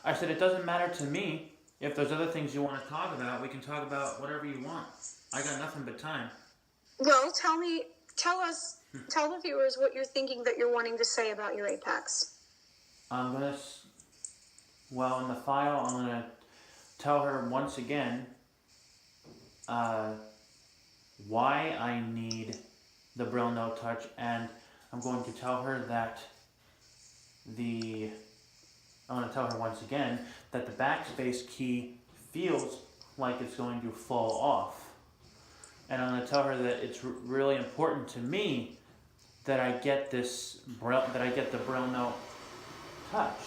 I said it doesn't matter to me. If there's other things you want to talk about, we can talk about whatever you want. I got nothing but time. Well, tell the viewers what you're thinking that you're wanting to say about your Apex. In the file, I'm gonna tell her once again why I need the Braille No Touch, and I'm going to tell her that I'm going to tell her once again that the backspace key feels like it's going to fall off. And I'm going to tell her that it's really important to me that I get the Braille note touch.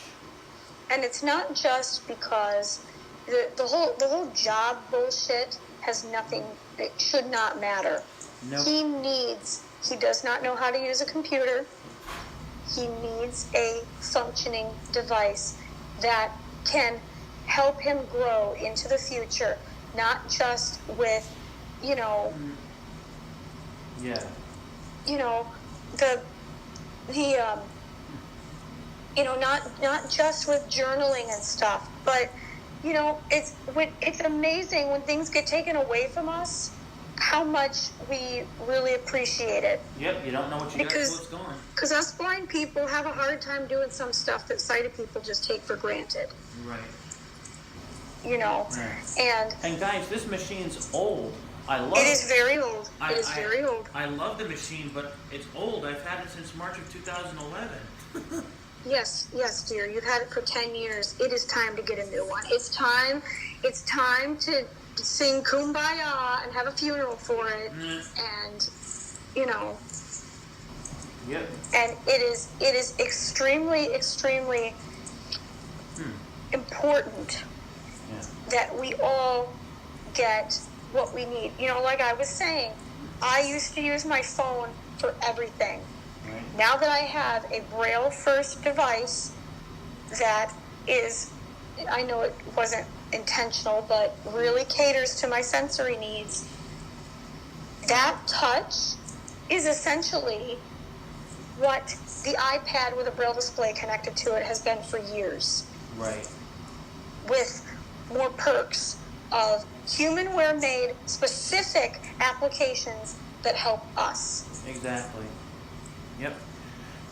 And it's not just because the whole job bullshit has nothing. It should not matter. Nope. He does not know how to use a computer. He needs a functioning device that can help him grow into the future, not just with, Yeah. Not just with journaling and stuff, but it's amazing when things get taken away from us, how much we really appreciate it. Yep, you don't know what you got until it's gone. Because us blind people have a hard time doing some stuff that sighted people just take for granted. Right. Yeah. And guys, this machine's old. I love it. It is very old. Very old. I love the machine, but it's old. I've had it since March of 2011. Yes, dear. You've had it for 10 years. It is time to get a new one. It's time to sing Kumbaya and have a funeral for it. And, Yep. And it is extremely, extremely important that we all get what we need. Like I was saying, I used to use my phone for everything. Right. Now that I have a Braille first device that is, I know it wasn't intentional, but really caters to my sensory needs, that touch is essentially what the iPad with a Braille display connected to it has been for years. Right. With more perks of humanware-made specific applications that help us. Exactly. Yep.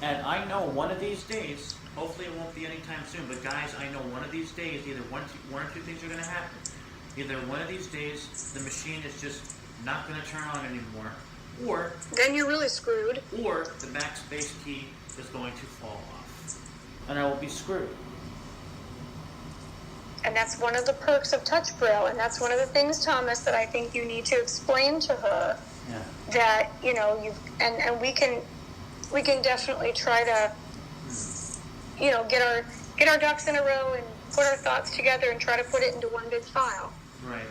And I know one of these days, hopefully it won't be anytime soon, but guys, I know one of these days, either one or two things are going to happen. Either one of these days, the machine is just not going to turn on anymore, or... Then you're really screwed. Or the backspace key is going to fall off. And I will be screwed. And that's one of the perks of Touch Braille, and that's one of the things, Thomas, that I think you need to explain to her. Yeah. That, and we can definitely try to, get our ducks in a row and put our thoughts together and try to put it into one big file. Right.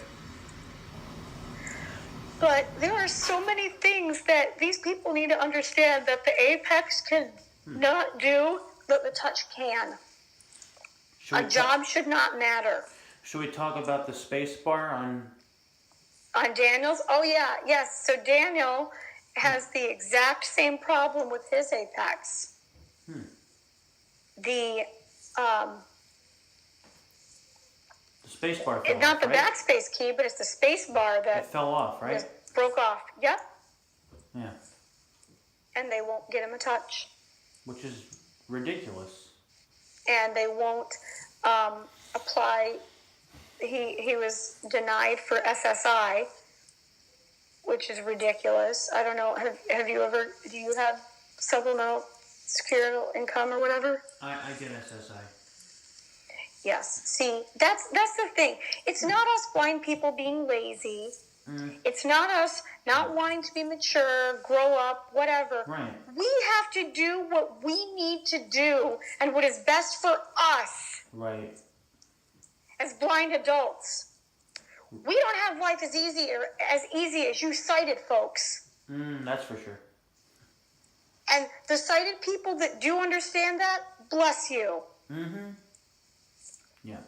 But there are so many things that these people need to understand that the Apex can not do, that the Touch can. A job should not matter. Should we talk about the space bar on Daniel's? Oh, yeah. Yes. So Daniel has the exact same problem with his Apex. The space bar fell not off, the right? backspace key, but it's the space bar that it fell off, right? just broke off. Yep. Yeah. And they won't get him a Touch. Which is ridiculous. And they won't apply. He was denied for SSI, which is ridiculous. I don't know. Do you have supplemental security income or whatever? I get SSI. Yes. See, that's the thing. It's not us blind people being lazy. It's not us not wanting to be mature, grow up, whatever. Right. We have to do what we need to do and what is best for us. Right. As blind adults. We don't have life as easy as you sighted folks. That's for sure. And the sighted people that do understand that, bless you. Yeah.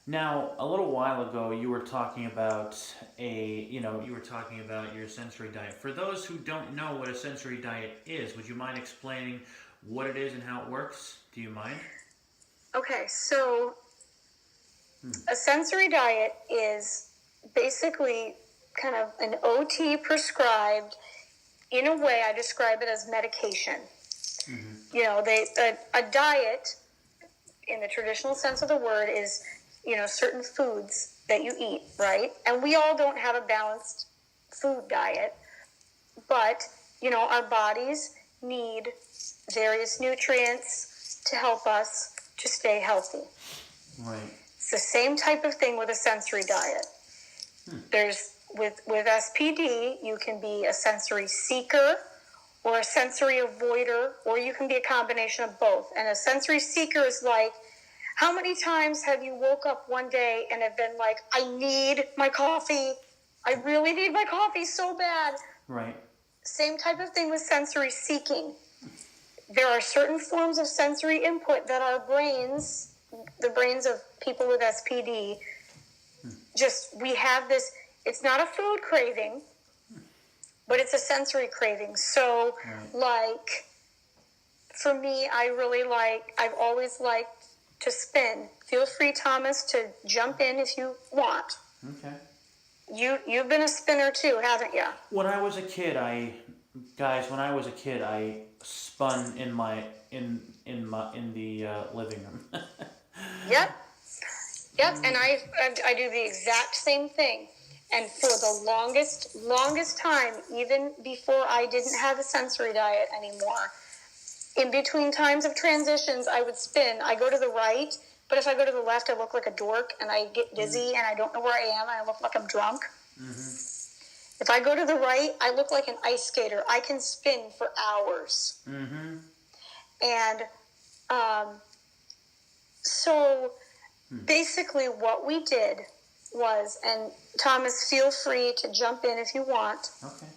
Now, a little while ago, you were talking about your sensory diet. For those who don't know what a sensory diet is, would you mind explaining what it is and how it works? Do you mind? Okay, so a sensory diet is basically kind of an OT prescribed, in a way I describe it as medication. A diet, in the traditional sense of the word, is, certain foods that you eat, right? And we all don't have a balanced food diet, but, our bodies need various nutrients to help us to stay healthy. Right. It's the same type of thing with a sensory diet. There's with SPD, you can be a sensory seeker or a sensory avoider, or you can be a combination of both. And a sensory seeker is like, how many times have you woke up one day and have been like, I need my coffee. I really need my coffee so bad. Right. Same type of thing with sensory seeking. There are certain forms of sensory input that our brains, the brains of people with SPD, we have this, it's not a food craving, but it's a sensory craving. So, like, for me, I've always liked to spin. Feel free, Thomas, to jump in if you want. Okay. You've been a spinner too, haven't you? When I was a kid, I spun in the living room. Yep. And I do the exact same thing. And for the longest time, even before I didn't have a sensory diet anymore, in between times of transitions, I would spin. I go to the right, but if I go to the left, I look like a dork, and I get dizzy, and I don't know where I am, and I look like I'm drunk. Mm-hmm. If I go to the right, I look like an ice skater. I can spin for hours. Mm-hmm. And so basically what we did was, and Thomas, feel free to jump in if you want. Okay.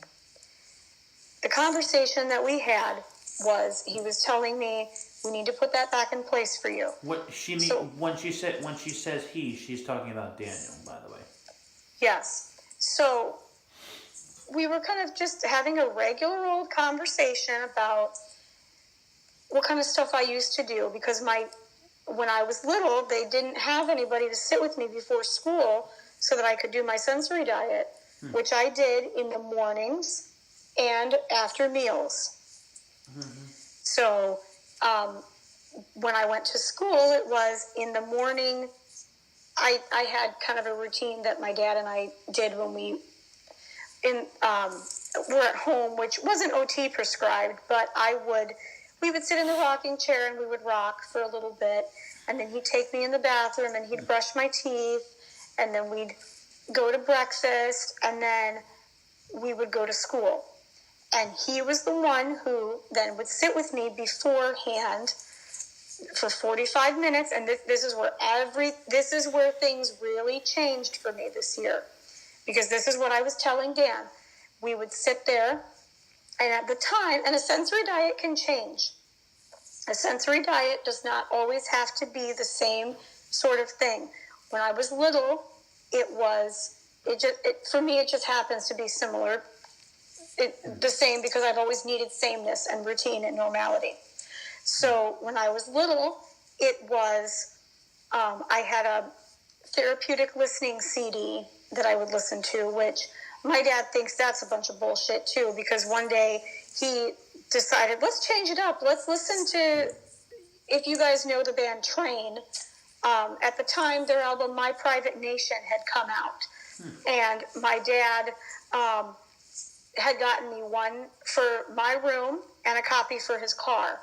The conversation that we had was, he was telling me, we need to put that back in place for you. What she mean when she says he, she's talking about Daniel, by the way. Yes. So we were kind of just having a regular old conversation about what kind of stuff I used to do, because when I was little, they didn't have anybody to sit with me before school so that I could do my sensory diet, which I did in the mornings and after meals. Mm-hmm. So when I went to school, it was in the morning. I had kind of a routine that my dad and I did when we were at home, which wasn't OT prescribed, but we would sit in the rocking chair and we would rock for a little bit, and then he'd take me in the bathroom and he'd brush my teeth, and then we'd go to breakfast, and then we would go to school. And he was the one who then would sit with me beforehand for 45 minutes, and this is where things really changed for me this year, because this is what I was telling Dan. We would sit there, and at the time, and a sensory diet can change. A sensory diet does not always have to be the same sort of thing. When I was little, for me, it just happens to be similar. The same, because I've always needed sameness and routine and normality. So when I was little, it was, I had a therapeutic listening CD that I would listen to, which my dad thinks that's a bunch of bullshit too, because one day he decided, let's change it up. Let's listen to, if you guys know the band Train, at the time their album My Private Nation had come out. And my dad had gotten me one for my room and a copy for his car.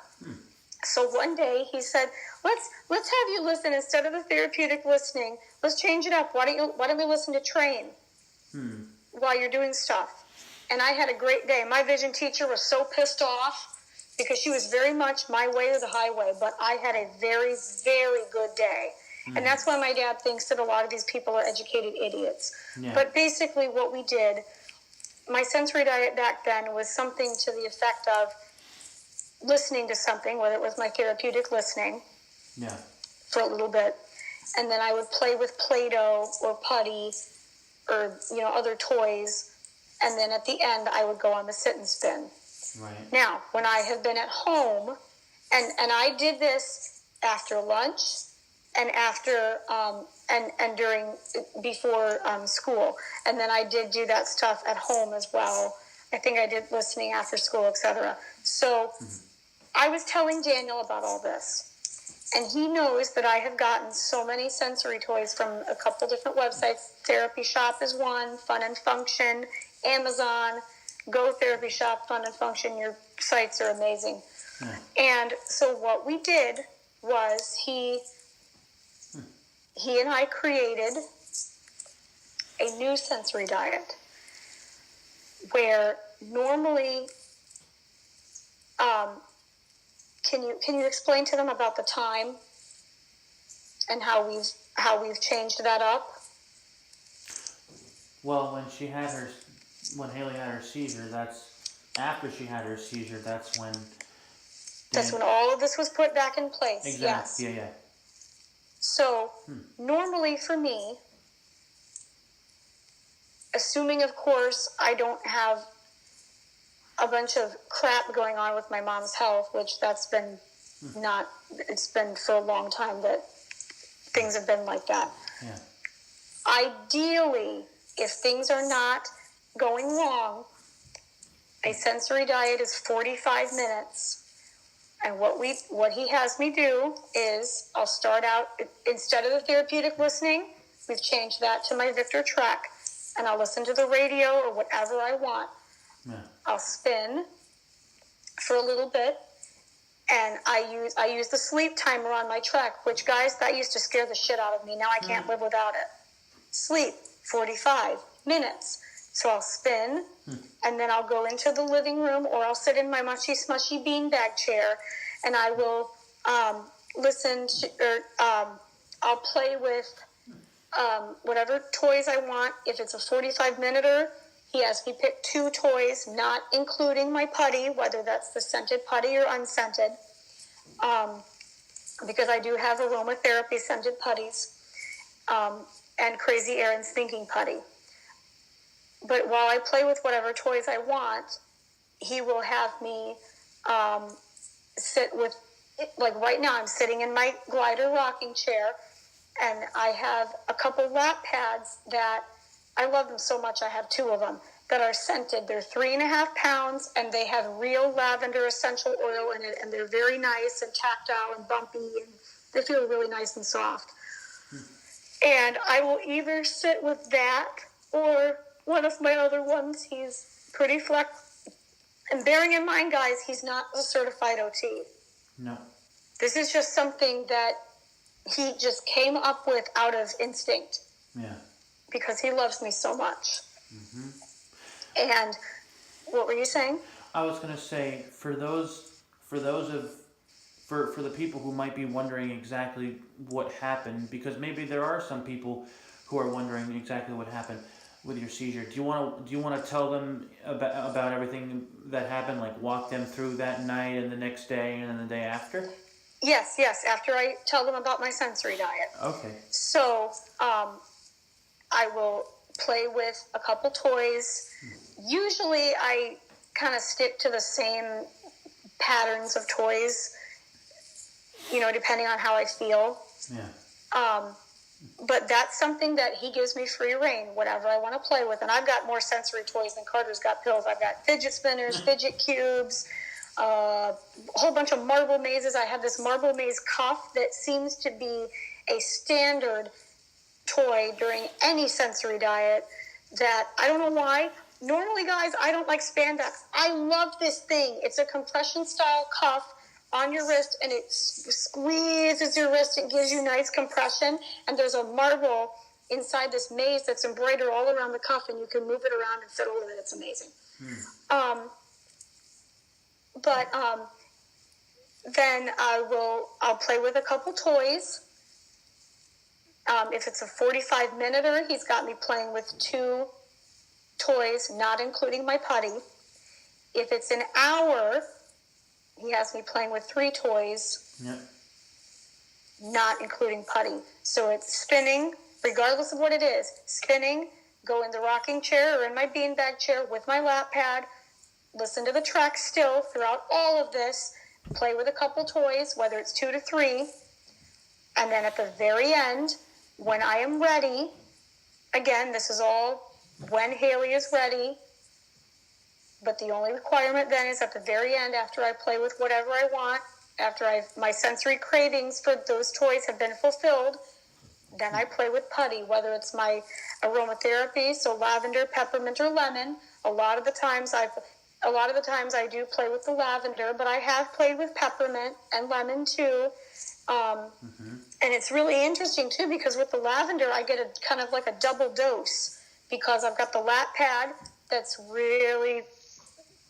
So one day he said, let's have you listen, instead of the therapeutic listening, let's change it up. Why don't we listen to Train while you're doing stuff? And I had a great day. My vision teacher was so pissed off because she was very much my way or the highway, but I had a very, very good day. And that's why my dad thinks that a lot of these people are educated idiots. Yeah. But basically what we did, my sensory diet back then was something to the effect of listening to something, whether it was my therapeutic listening, for a little bit, and then I would play with Play-Doh or putty or other toys, and then at the end I would go on the sit and spin. Right. Now, when I have been at home, and I did this after lunch and after and during before school, and then I did do that stuff at home as well. I think I did listening after school, etc. So I was telling Daniel about all this, and he knows that I have gotten so many sensory toys from a couple different websites. Therapy Shop is one, Fun and Function, Amazon, Go Therapy Shop, Fun and Function. Your sites are amazing. And so what we did was he and I created a new sensory diet where normally, can you explain to them about the time and how we've changed that up? Well, when Haley had her seizure, that's after she had her seizure. That's when. That's when all of this was put back in place. Exactly. Yes. Yeah. So normally for me, assuming of course I don't have a bunch of crap going on with my mom's health, which that's been it's been for a long time that things have been like that. Yeah. Ideally, if things are not going wrong, a sensory diet is 45 minutes. And what he has me do is I'll start out, instead of the therapeutic listening, we've changed that to my Victor track, and I'll listen to the radio or whatever I want. Yeah. I'll spin for a little bit, and I use the sleep timer on my track, which, guys, that used to scare the shit out of me. Now I can't live without it. Sleep, 45 minutes. So I'll spin, and then I'll go into the living room, or I'll sit in my mushy smushy beanbag chair, and I will listen to, or I'll play with whatever toys I want. If it's a 45-minuter, he has me pick 2 toys, not including my putty, whether that's the scented putty or unscented, because I do have aromatherapy scented putties, and Crazy Aaron's thinking putty. But while I play with whatever toys I want, he will have me sit with, like right now I'm sitting in my glider rocking chair, and I have a couple lap pads that, I love them so much, I have 2 of them, that are scented. They're 3.5 pounds, and they have real lavender essential oil in it, and they're very nice and tactile and bumpy, and they feel really nice and soft. And I will either sit with that or one of my other ones. He's pretty and bearing in mind, guys, he's not a certified OT. No. This is just something that he just came up with out of instinct. Yeah. Because he loves me so much. And what were you saying? I was gonna say, for the people who might be wondering exactly what happened, because maybe there are some people who are wondering exactly what happened with your seizure. Do you want to tell them about everything that happened, like walk them through that night and the next day and then the day after? Yes. After I tell them about my sensory diet. Okay. So, I will play with a couple toys. Usually I kind of stick to the same patterns of toys, depending on how I feel. Yeah. But that's something that he gives me free reign, whatever I want to play with. And I've got more sensory toys than Carter's got pills. I've got fidget spinners, fidget cubes, a whole bunch of marble mazes. I have this marble maze cuff that seems to be a standard toy during any sensory diet that I don't know why. Normally, guys, I don't like spandex. I love this thing. It's a compression style cuff on your wrist, and it squeezes your wrist. It gives you nice compression, and there's a marble inside this maze that's embroidered all around the cuff, and you can move it around and fiddle with it. It's amazing. Then I'll play with a couple toys. If it's a 45-minuter, he's got me playing with 2 toys, not including my putty. If it's an hour, he has me playing with 3 toys, not including putty. So it's spinning, regardless of what it is. Spinning, go in the rocking chair or in my beanbag chair with my lap pad, listen to the track still throughout all of this, play with a couple toys, whether it's 2 to 3, and then at the very end, when I am ready, again, this is all when Haley is ready, but the only requirement then is at the very end, after I play with whatever I want, after my sensory cravings for those toys have been fulfilled, then I play with putty, whether it's my aromatherapy, so lavender, peppermint, or lemon. A lot of the times I do play with the lavender, but I have played with peppermint and lemon too. And it's really interesting too, because with the lavender, I get a kind of like a double dose. because I've got the lap pad that's really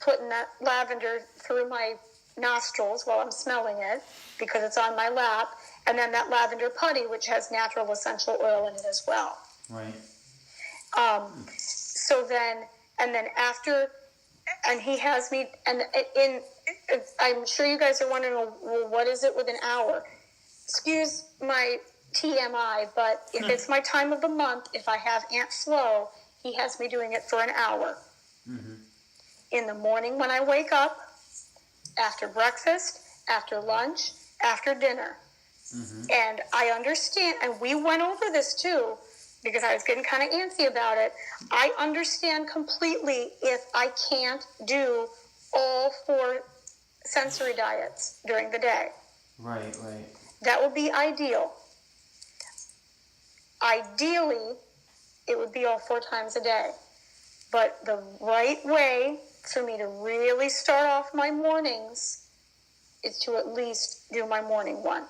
putting that lavender through my nostrils while I'm smelling it because it's on my lap, and then that lavender putty, which has natural essential oil in it as well. Right. So then, and then after, and he has me, and I'm sure you guys are wondering, well, what is it with an hour? Excuse my TMI, but if it's my time of the month, if I have Aunt Flo, he has me doing it for an hour. Mm-hmm. In the morning when I wake up, after breakfast, after lunch, after dinner. Mm-hmm. And I understand, and we went over this too, because I was getting kind of antsy about it. I understand completely if I can't do all 4 sensory diets during the day. Right. That would be ideal. Ideally, it would be all 4 times a day. But the right way for me to really start off my mornings is to at least do my morning one.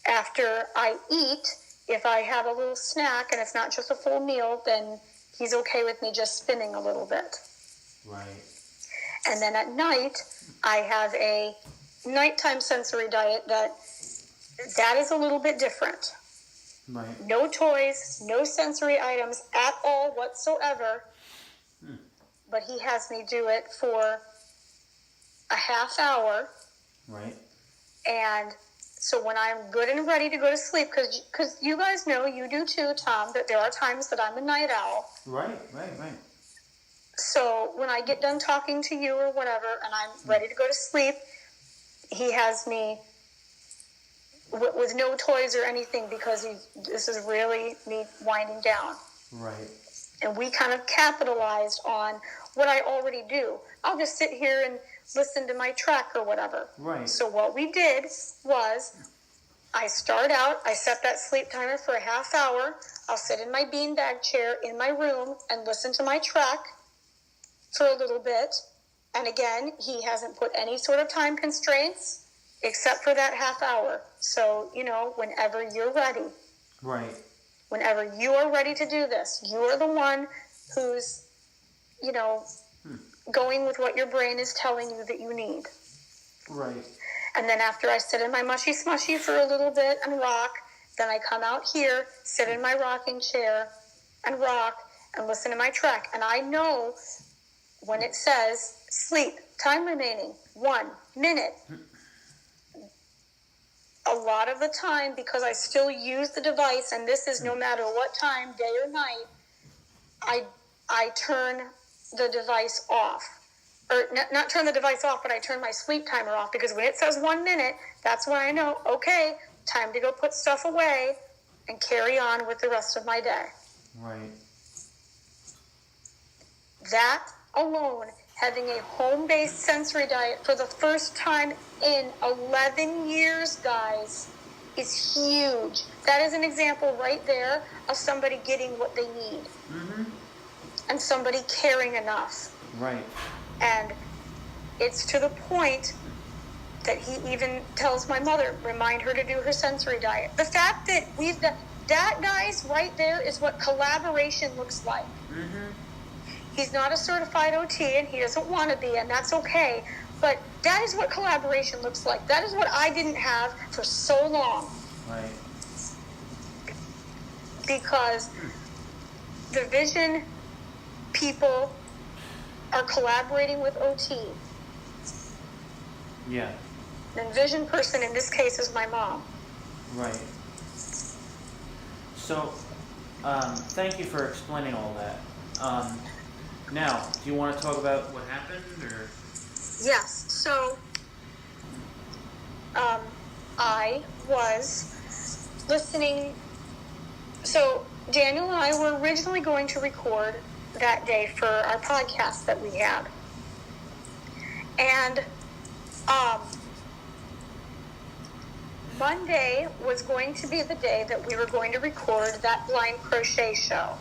After I eat, if I have a little snack and it's not just a full meal, then he's okay with me just spinning a little bit. Right. And then at night, I have a nighttime sensory diet that is a little bit different. Right. No toys, no sensory items at all whatsoever. But he has me do it for a half hour. Right. And so when I'm good and ready to go to sleep, because you guys know, you do too, Tom, that there are times that I'm a night owl. Right. So when I get done talking to you or whatever, and I'm ready to go to sleep, he has me with no toys or anything because this is really me winding down. Right. And we kind of capitalized on what I already do. I'll just sit here and listen to my track or whatever. Right. So what we did was I start out, I set that sleep timer for a half hour. I'll sit in my beanbag chair in my room and listen to my track for a little bit. And again, he hasn't put any sort of time constraints except for that half hour. So, whenever you're ready. Right. Whenever you are ready to do this, you are the one who's, going with what your brain is telling you that you need. Right. And then after I sit in my mushy smushy for a little bit and rock, then I come out here, sit in my rocking chair and rock and listen to my track. And I know when it says sleep, time remaining, 1 minute. A lot of the time, because I still use the device, and this is no matter what time, day or night, I turn the device off. Or not turn the device off, but I turn my sleep timer off, because when it says 1 minute, that's when I know, okay, time to go put stuff away and carry on with the rest of my day. Right. That alone, having a home-based sensory diet for the first time in 11 years, guys, is huge. That is an example right there of somebody getting what they need. Mm-hmm. And somebody caring enough. Right. And it's to the point that he even tells my mother, remind her to do her sensory diet. The fact that we've done that, guys, right there is what collaboration looks like. Mm-hmm. He's not a certified OT, and he doesn't want to be, and that's okay. But that is what collaboration looks like. That is what I didn't have for so long. Right. Because the vision people are collaborating with OT. Yeah. And vision person in this case is my mom. Right. So, thank you for explaining all that. Now, do you want to talk about what happened, or? Yes. So, I was listening. So, Daniel and I were originally going to record that day for our podcast that we had. And Monday was going to be the day that we were going to record that blind crochet show.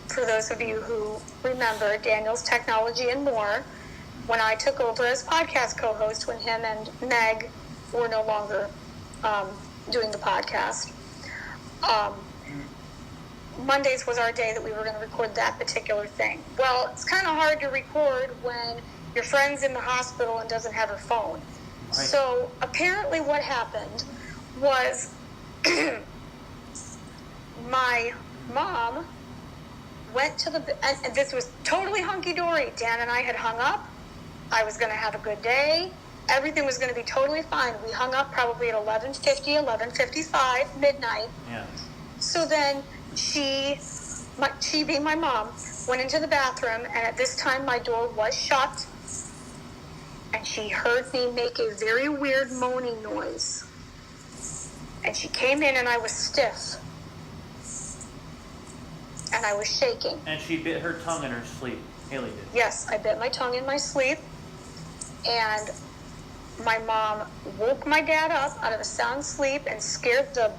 For those of you who remember Daniel's Technology and More, when I took over as podcast co-host when him and Meg were no longer doing the podcast. Mondays was our day that we were going to record that particular thing. Well, it's kind of hard to record when your friend's in the hospital and doesn't have her phone. Right. So apparently what happened was my mom went to and this was totally hunky-dory. Dan and I had hung up. I was going to have a good day. Everything was going to be totally fine. We hung up probably at 11:50, 11:55, midnight. Yeah. So then she being my mom, went into the bathroom, and at this time my door was shut, and she heard me make a very weird moaning noise. And she came in, and I was stiff. And I was shaking. And she bit her tongue in her sleep. Haley did. Yes, I bit my tongue in my sleep. And my mom woke my dad up out of a sound sleep and scared the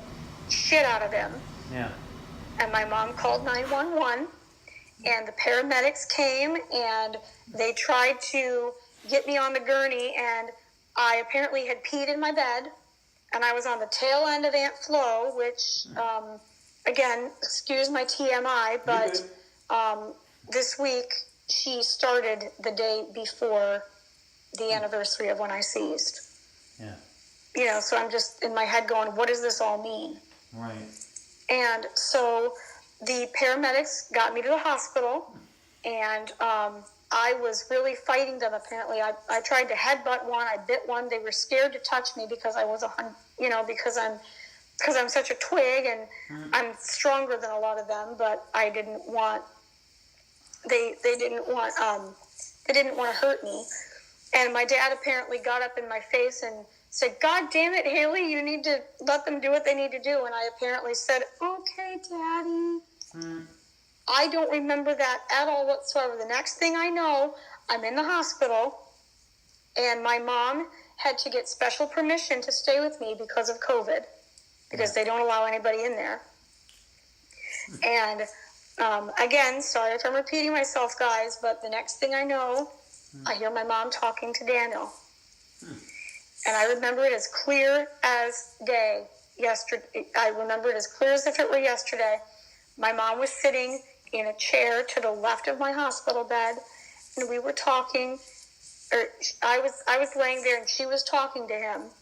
shit out of him. Yeah. And my mom called 911. And the paramedics came, and they tried to get me on the gurney. And I apparently had peed in my bed. And I was on the tail end of Aunt Flo, which... again, excuse my TMI, but this week she started the day before the anniversary of when I seized. Yeah. You know, so I'm just in my head going, what does this all mean? Right. And so the paramedics got me to the hospital, and I was really fighting them, apparently. I tried to headbutt one, I bit one. They were scared to touch me because I was because I'm such a twig, and I'm stronger than a lot of them, but I didn't want, they didn't want to hurt me. And my dad apparently got up in my face and said, God damn it, Haley, you need to let them do what they need to do. And I apparently said, okay, Daddy. I don't remember that at all whatsoever. The next thing I know, I'm in the hospital, and my mom had to get special permission to stay with me because of COVID. Because they don't allow anybody in there. And again, sorry if I'm repeating myself, guys, but the next thing I know, I hear my mom talking to Daniel. And I remember it as clear as day. I remember it as clear as if it were yesterday. My mom was sitting in a chair to the left of my hospital bed, and we were talking. I was laying there, and she was talking to him.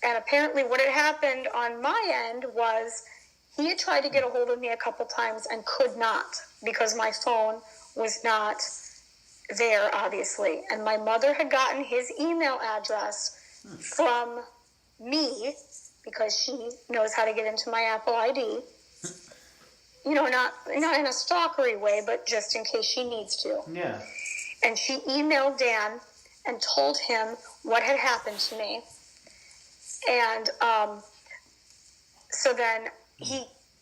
And apparently what had happened on my end was he had tried to get a hold of me a couple times and could not, because my phone was not there, obviously. And my mother had gotten his email address from me, because she knows how to get into my Apple ID. You know, not in a stalkery way, but just in case she needs to. Yeah. And she emailed Dan and told him what had happened to me. And so then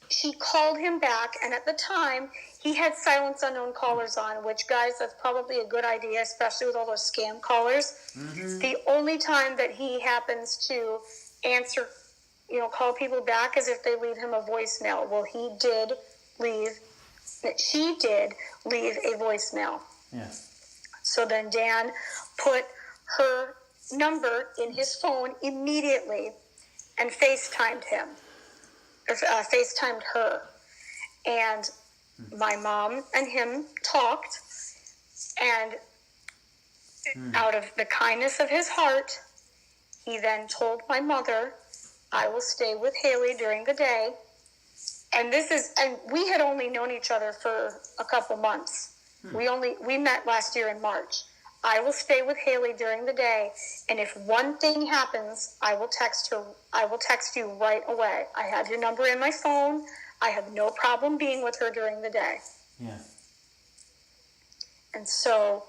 she called him back, and at the time he had silence unknown callers on, which, guys, that's probably a good idea, especially with all those scam callers. The only time that he happens to answer, call people back is if they leave him a voicemail. Well, she did leave a voicemail. Yeah. So then Dan put her number in his phone immediately and FaceTimed her. And my mom and him talked, and out of the kindness of his heart, he then told my mother, I will stay with Haley during the day. And we had only known each other for a couple months. We met last year in March. I will stay with Haley during the day, and if one thing happens, I will text her. I will text you right away. I have your number in my phone. I have no problem being with her during the day. Yeah. And so,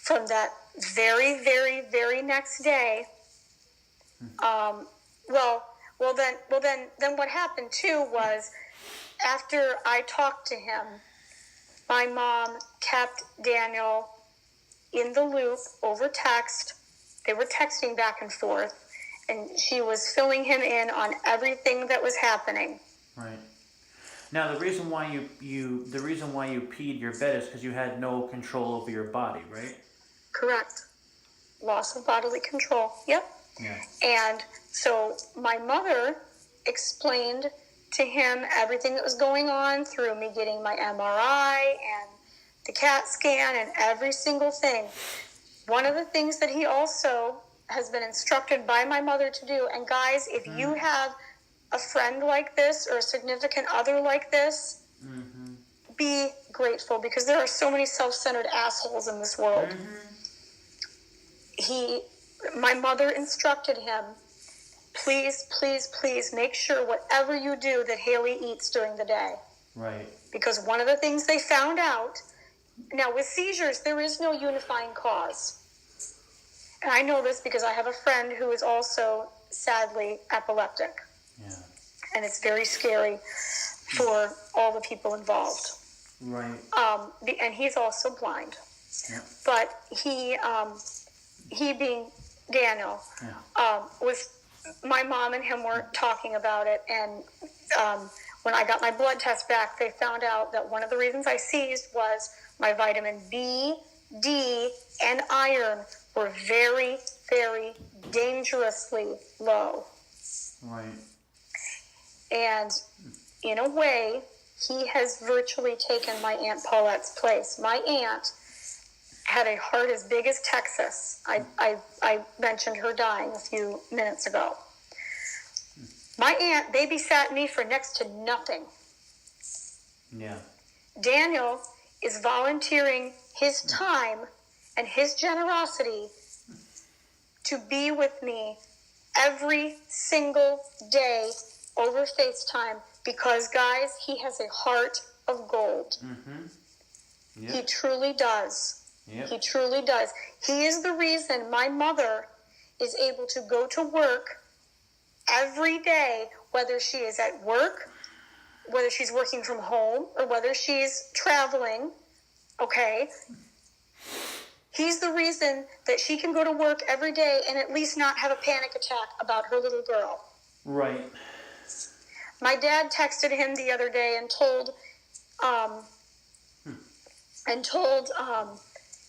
from that very, very, very next day, then what happened too was, after I talked to him, my mom kept Daniel in the loop over text. They were texting back and forth, and she was filling him in on everything that was happening. Right. Now, the reason why you peed your bed is because you had no control over your body, right? Correct. Loss of bodily control. Yep. Yeah. And so my mother explained to him everything that was going on through me getting my MRI and the CAT scan and every single thing. One of the things that he also has been instructed by my mother to do, and guys, if you have a friend like this or a significant other like this, be grateful, because there are so many self-centered assholes in this world. My mother instructed him, please, please, please make sure whatever you do that Haley eats during the day. Right. Because one of the things they found out, now with seizures, there is no unifying cause. And I know this because I have a friend who is also sadly epileptic. Yeah. And it's very scary for all the people involved. Right. And he's also blind. Yeah. But he being Daniel, was, my mom and him were talking about it, and when I got my blood test back, they found out that one of the reasons I seized was my vitamin B, D, and iron were very, very dangerously low. Right. And in a way, he has virtually taken my Aunt Paulette's place. My aunt had a heart as big as Texas. I mentioned her dying a few minutes ago. My aunt babysat me for next to nothing. Yeah. Daniel is volunteering his time and his generosity to be with me every single day over FaceTime, because, guys, he has a heart of gold. Yep. He truly does. Yep. He truly does. He is the reason my mother is able to go to work every day, whether she is at work, whether she's working from home, or whether she's traveling, okay? He's the reason that she can go to work every day and at least not have a panic attack about her little girl. Right. My dad texted him the other day and told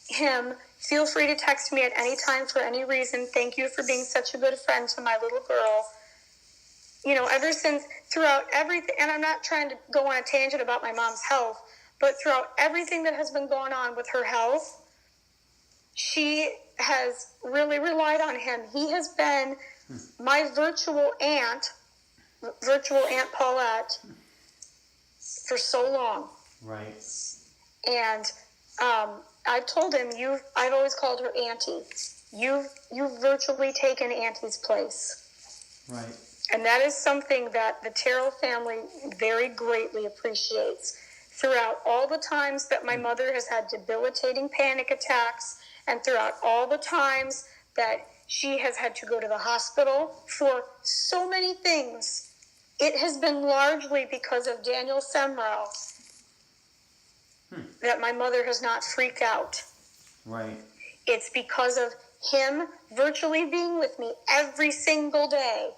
him, feel free to text me at any time for any reason. Thank you for being such a good friend to my little girl. You know, ever since, throughout everything, and I'm not trying to go on a tangent about my mom's health, but throughout everything that has been going on with her health, she has really relied on him. He has been my virtual Aunt Paulette, for so long. Right. And I've told him, I've always called her Auntie. You've virtually taken Auntie's place. Right. And that is something that the Tyrrell family very greatly appreciates. Throughout all the times that my mother has had debilitating panic attacks, and throughout all the times that she has had to go to the hospital for so many things, it has been largely because of Daniel Semrau that my mother has not freaked out. Right. It's because of him virtually being with me every single day.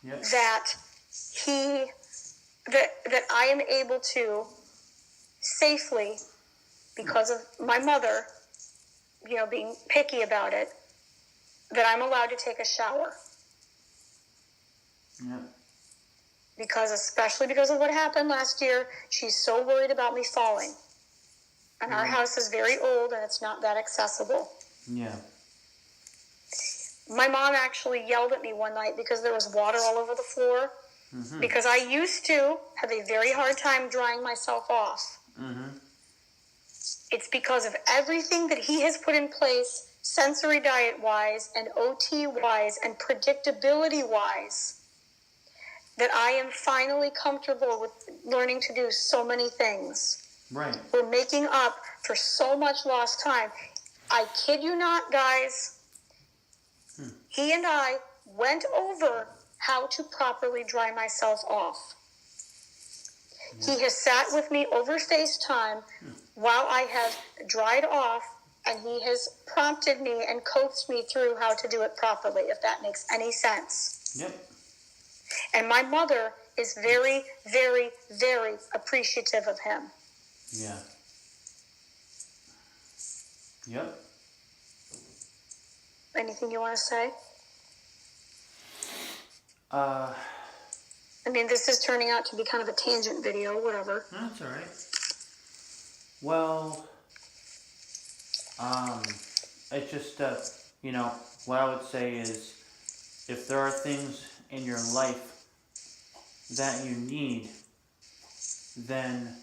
Yep. That I am able to safely, because of my mother, being picky about it, that I'm allowed to take a shower. Yep. Especially because of what happened last year, she's so worried about me falling. And our house is very old and it's not that accessible. Yeah. My mom actually yelled at me one night because there was water all over the floor. Because I used to have a very hard time drying myself off. It's because of everything that he has put in place, sensory diet-wise and OT-wise and predictability-wise, that I am finally comfortable with learning to do so many things. Right. We're making up for so much lost time. I kid you not, guys. He and I went over how to properly dry myself off. He has sat with me over FaceTime while I have dried off, and he has prompted me and coaxed me through how to do it properly, if that makes any sense. Yep. And my mother is very, very, very appreciative of him. Yeah. Yep. Anything you want to say? I mean, this is turning out to be kind of a tangent video, whatever. That's all right. Well, it's just, what I would say is, if there are things in your life that you need, then,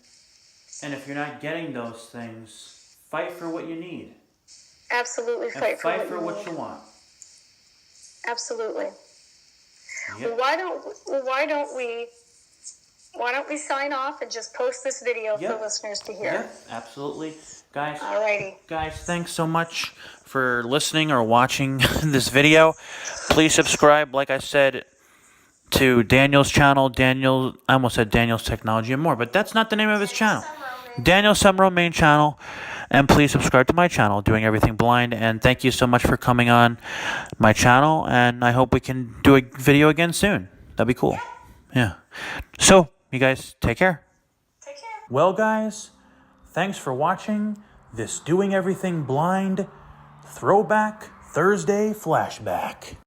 and if you're not getting those things, fight for what you need. Absolutely, And fight fight for what you want. Absolutely. Yep. Well, why don't we sign off and just post this video for listeners to hear? Yep, absolutely. Guys, Alrighty. Guys, thanks so much for listening or watching this video. Please subscribe, like I said, to Daniel's channel. I almost said Daniel's Technology and More, but that's not the name of his channel. Daniel Sumro main channel. And please subscribe to my channel, Doing Everything Blind. And thank you so much for coming on my channel. And I hope we can do a video again soon. That'd be cool. Yeah. So, you guys, take care. Take care. Well, guys, thanks for watching this Doing Everything Blind Throwback Thursday Flashback.